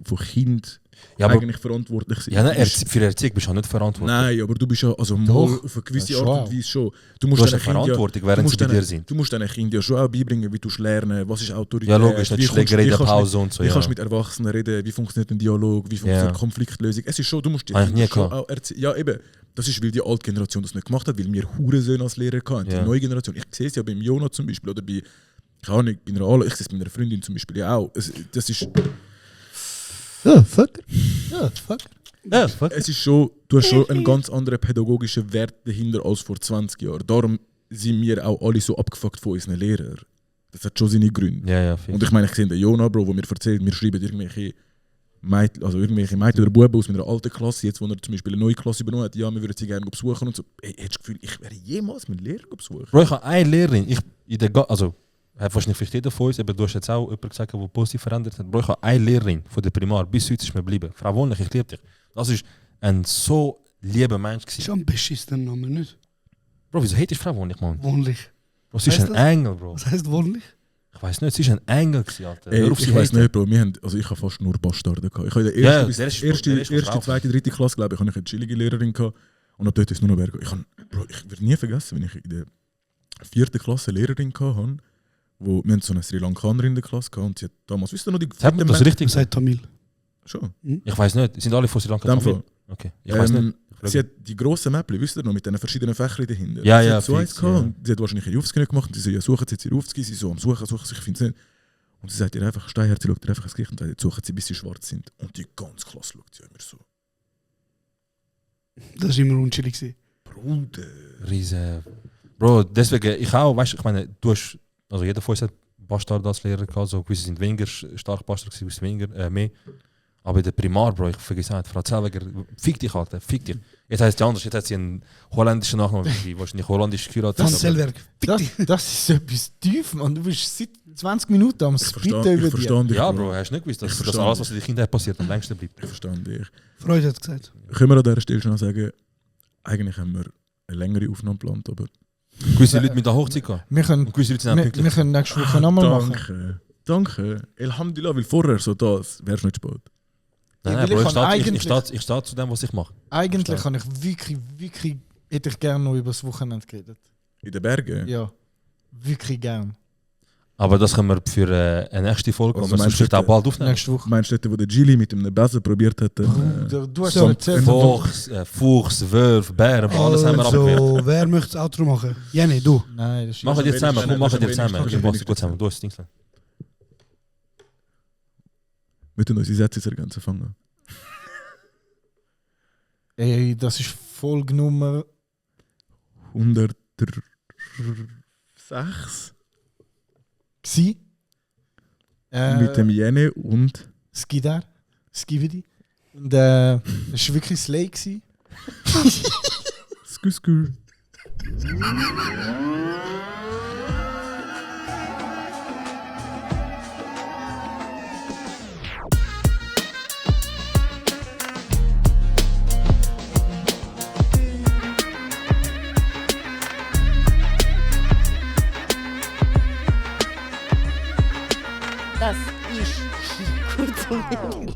von Kind Ja, aber- eigentlich verantwortlich sind. Ja, nein, Du bist- für Erziehung bist du auch nicht verantwortlich. Nein, aber du bist ja also mal Doch. auf eine gewisse Ja, Art schon und Weise schon. Du hast deinen eine Kindern Verantwortung, du während musst sie bei deinen- dir sind. Du musst deinen Kindern ja schon auch beibringen, wie du lernen, was ist Autorität. Ja, logisch, nicht wie Schlägerei in der kannst du Pause und so, Wie ja. kannst du mit Erwachsenen reden, wie funktioniert ein Dialog, wie funktioniert Ja. Konfliktlösung. Es ist schon, du musst die Habe ich nie Kinder schon gehabt. auch erzählen. Ja, eben. Das ist, weil die alte Generation das nicht gemacht hat, weil wir Hurensöhne als Lehrer hatten. Ja. Die neue Generation. Ich sehe es ja beim Jona zum Beispiel oder bei, keine Ahnung, bei einer Ala, ich sehe es bei einer Freundin zum Beispiel ja auch. Das ist... Ja, fuck. Ja, fuck. Ja, fuck. Es ist schon, du hast schon einen ganz anderen pädagogischen Wert dahinter als vor 20 Jahren. Darum sind wir auch alle so abgefuckt von unseren Lehrern. Das hat schon seine Gründe. Ja, ja, fix. Und ich meine, ich sehe den Jona, Bro, wo mir erzählt, wir schreiben irgendwelche Mädchen oder Buben aus meiner alten Klasse, jetzt wo er zum Beispiel eine neue Klasse übernommen hat, ja, wir würden sie gerne besuchen und so. Ey, hättest du das Gefühl, ich wäre jemals meinen Lehrer besuchen? Bro, ich habe eine Lehrerin, also, hat wahrscheinlich vielleicht jeder von uns, aber du hast jetzt auch jemanden gesagt, der positiv verändert hat. Bro, ich habe eine Lehrerin von der Primar, bis heute ist mir geblieben. Frau Wunderlich, ich liebe dich. Das ist ein so lieber Mensch Das ist gewesen. ein beschissener Name, nicht? Oh, Bro, wieso hättest du Frau Wunderlich, Mann? Wohnlich. Bro, sie ist Heißt ein das? Engel, Bro. Was heißt wohnlich? Ich weiß nicht, sie ist ein Engel gewesen, Alter. Ey, Hör auf, ich sie weiß haten. nicht, Bro, ich habe fast nur Bastarde gehabt. Ich habe in der Ja, ersten, der ist- erste, der ist erste, drauf. zweite, dritte Klasse, glaube ich, habe ich eine chillige Lehrerin gehabt. Und ab dort ist es nur noch bergab. Ich werde nie vergessen, wenn ich in der 4. Klasse eine Lehrerin hatte, wir hatten so eine Sri Lankanerin in der Klasse gehabt, und sie hat damals, wisst ihr noch, die Sagt man das richtig? Sagt Tamil. Schon. Ich weiß nicht, sind alle von Sri Lanka In dem Tamil? Fall. Okay. Ich weiß nicht. Sie hat die grossen Mäppchen, wisst ihr noch, mit den verschiedenen Fächern dahinter. Ja, sie ja, hat so eins fix, gehabt ja. und sie hat wahrscheinlich ihre Aufzüge nicht gemacht und sie so, ja, suchen sie jetzt ihre Aufzüge, sie so am Suchen, ich finde es nicht. Und sie sagt ihr einfach, Steinherz, sie schaut ihr einfach ins Gesicht und sagt, jetzt suchen sie, bis sie schwarz sind. Und die ganz klasse schaut sie immer so. Das war immer unchillig. gewesen. Bruder. Riese. Bro, deswegen, ich auch, weißt du, ich meine, du hast, also jeder von uns hat Bastard als Lehrer gehabt, so gewisse sind weniger stark Bastard gewesen, gewisse weniger, mehr. Aber in der Primar, Bro, ich vergesse nicht, Frau Zellweger, fick dich, Alter, fick dich. Jetzt heißt sie anders, jetzt hat sie einen holländischen Nachnamen, die wahrscheinlich holländisch geheiratet. Das Zellwerk. Das ist etwas tief, Mann. Du bist seit 20 Minuten am Spitten über dir. Ja, Bro, hast du nicht gewusst, dass alles, was in den Kindern passiert, am längsten bleibt. Ich verstehe dich. Freude hat gesagt. Können wir an dieser Stelle schon sagen, eigentlich haben wir eine längere Aufnahme geplant, aber... Gewisse Leute mit der Hochzeit gehen. Wir können, Gewisse Leute sind auch wir pünktlich. können nächste Woche nochmal machen. Danke. Danke. Alhamdulillah, weil vorher so das, wärst du nicht spät. Nein, weil Bro, ich kann ich stehe zu dem, was ich mache. Eigentlich kann ich wirklich, hätte ich gerne noch über das Wochenende geredet. In den Bergen? Ja, wirklich gern. Aber das können wir für eine nächste Folge, Also und wir meinst sonst du, auch bald aufnehmen. Nächste Woche. Meinst du dort, wo der Gili mit einem Besen probiert hat? Bruder, du hast So, so erzählt. Fuchs, Wölf, Bären, alles haben wir abgewehrt. Also, wer möchte das Outro machen? Jenny, du. Nein, das ist Machen wir zusammen, wenig- komm, machen wir wenig- zusammen. wenig- Ich mach's gut zusammen, du hast das Ding. Wir tun unsere Sätze ergänzen fangen. Ey, das ist Folge Nummer 106 gsi. mit dem Jene und... Skidar, Skibidi. Und das war wirklich Slay gsi. Skü. Das ist kurz und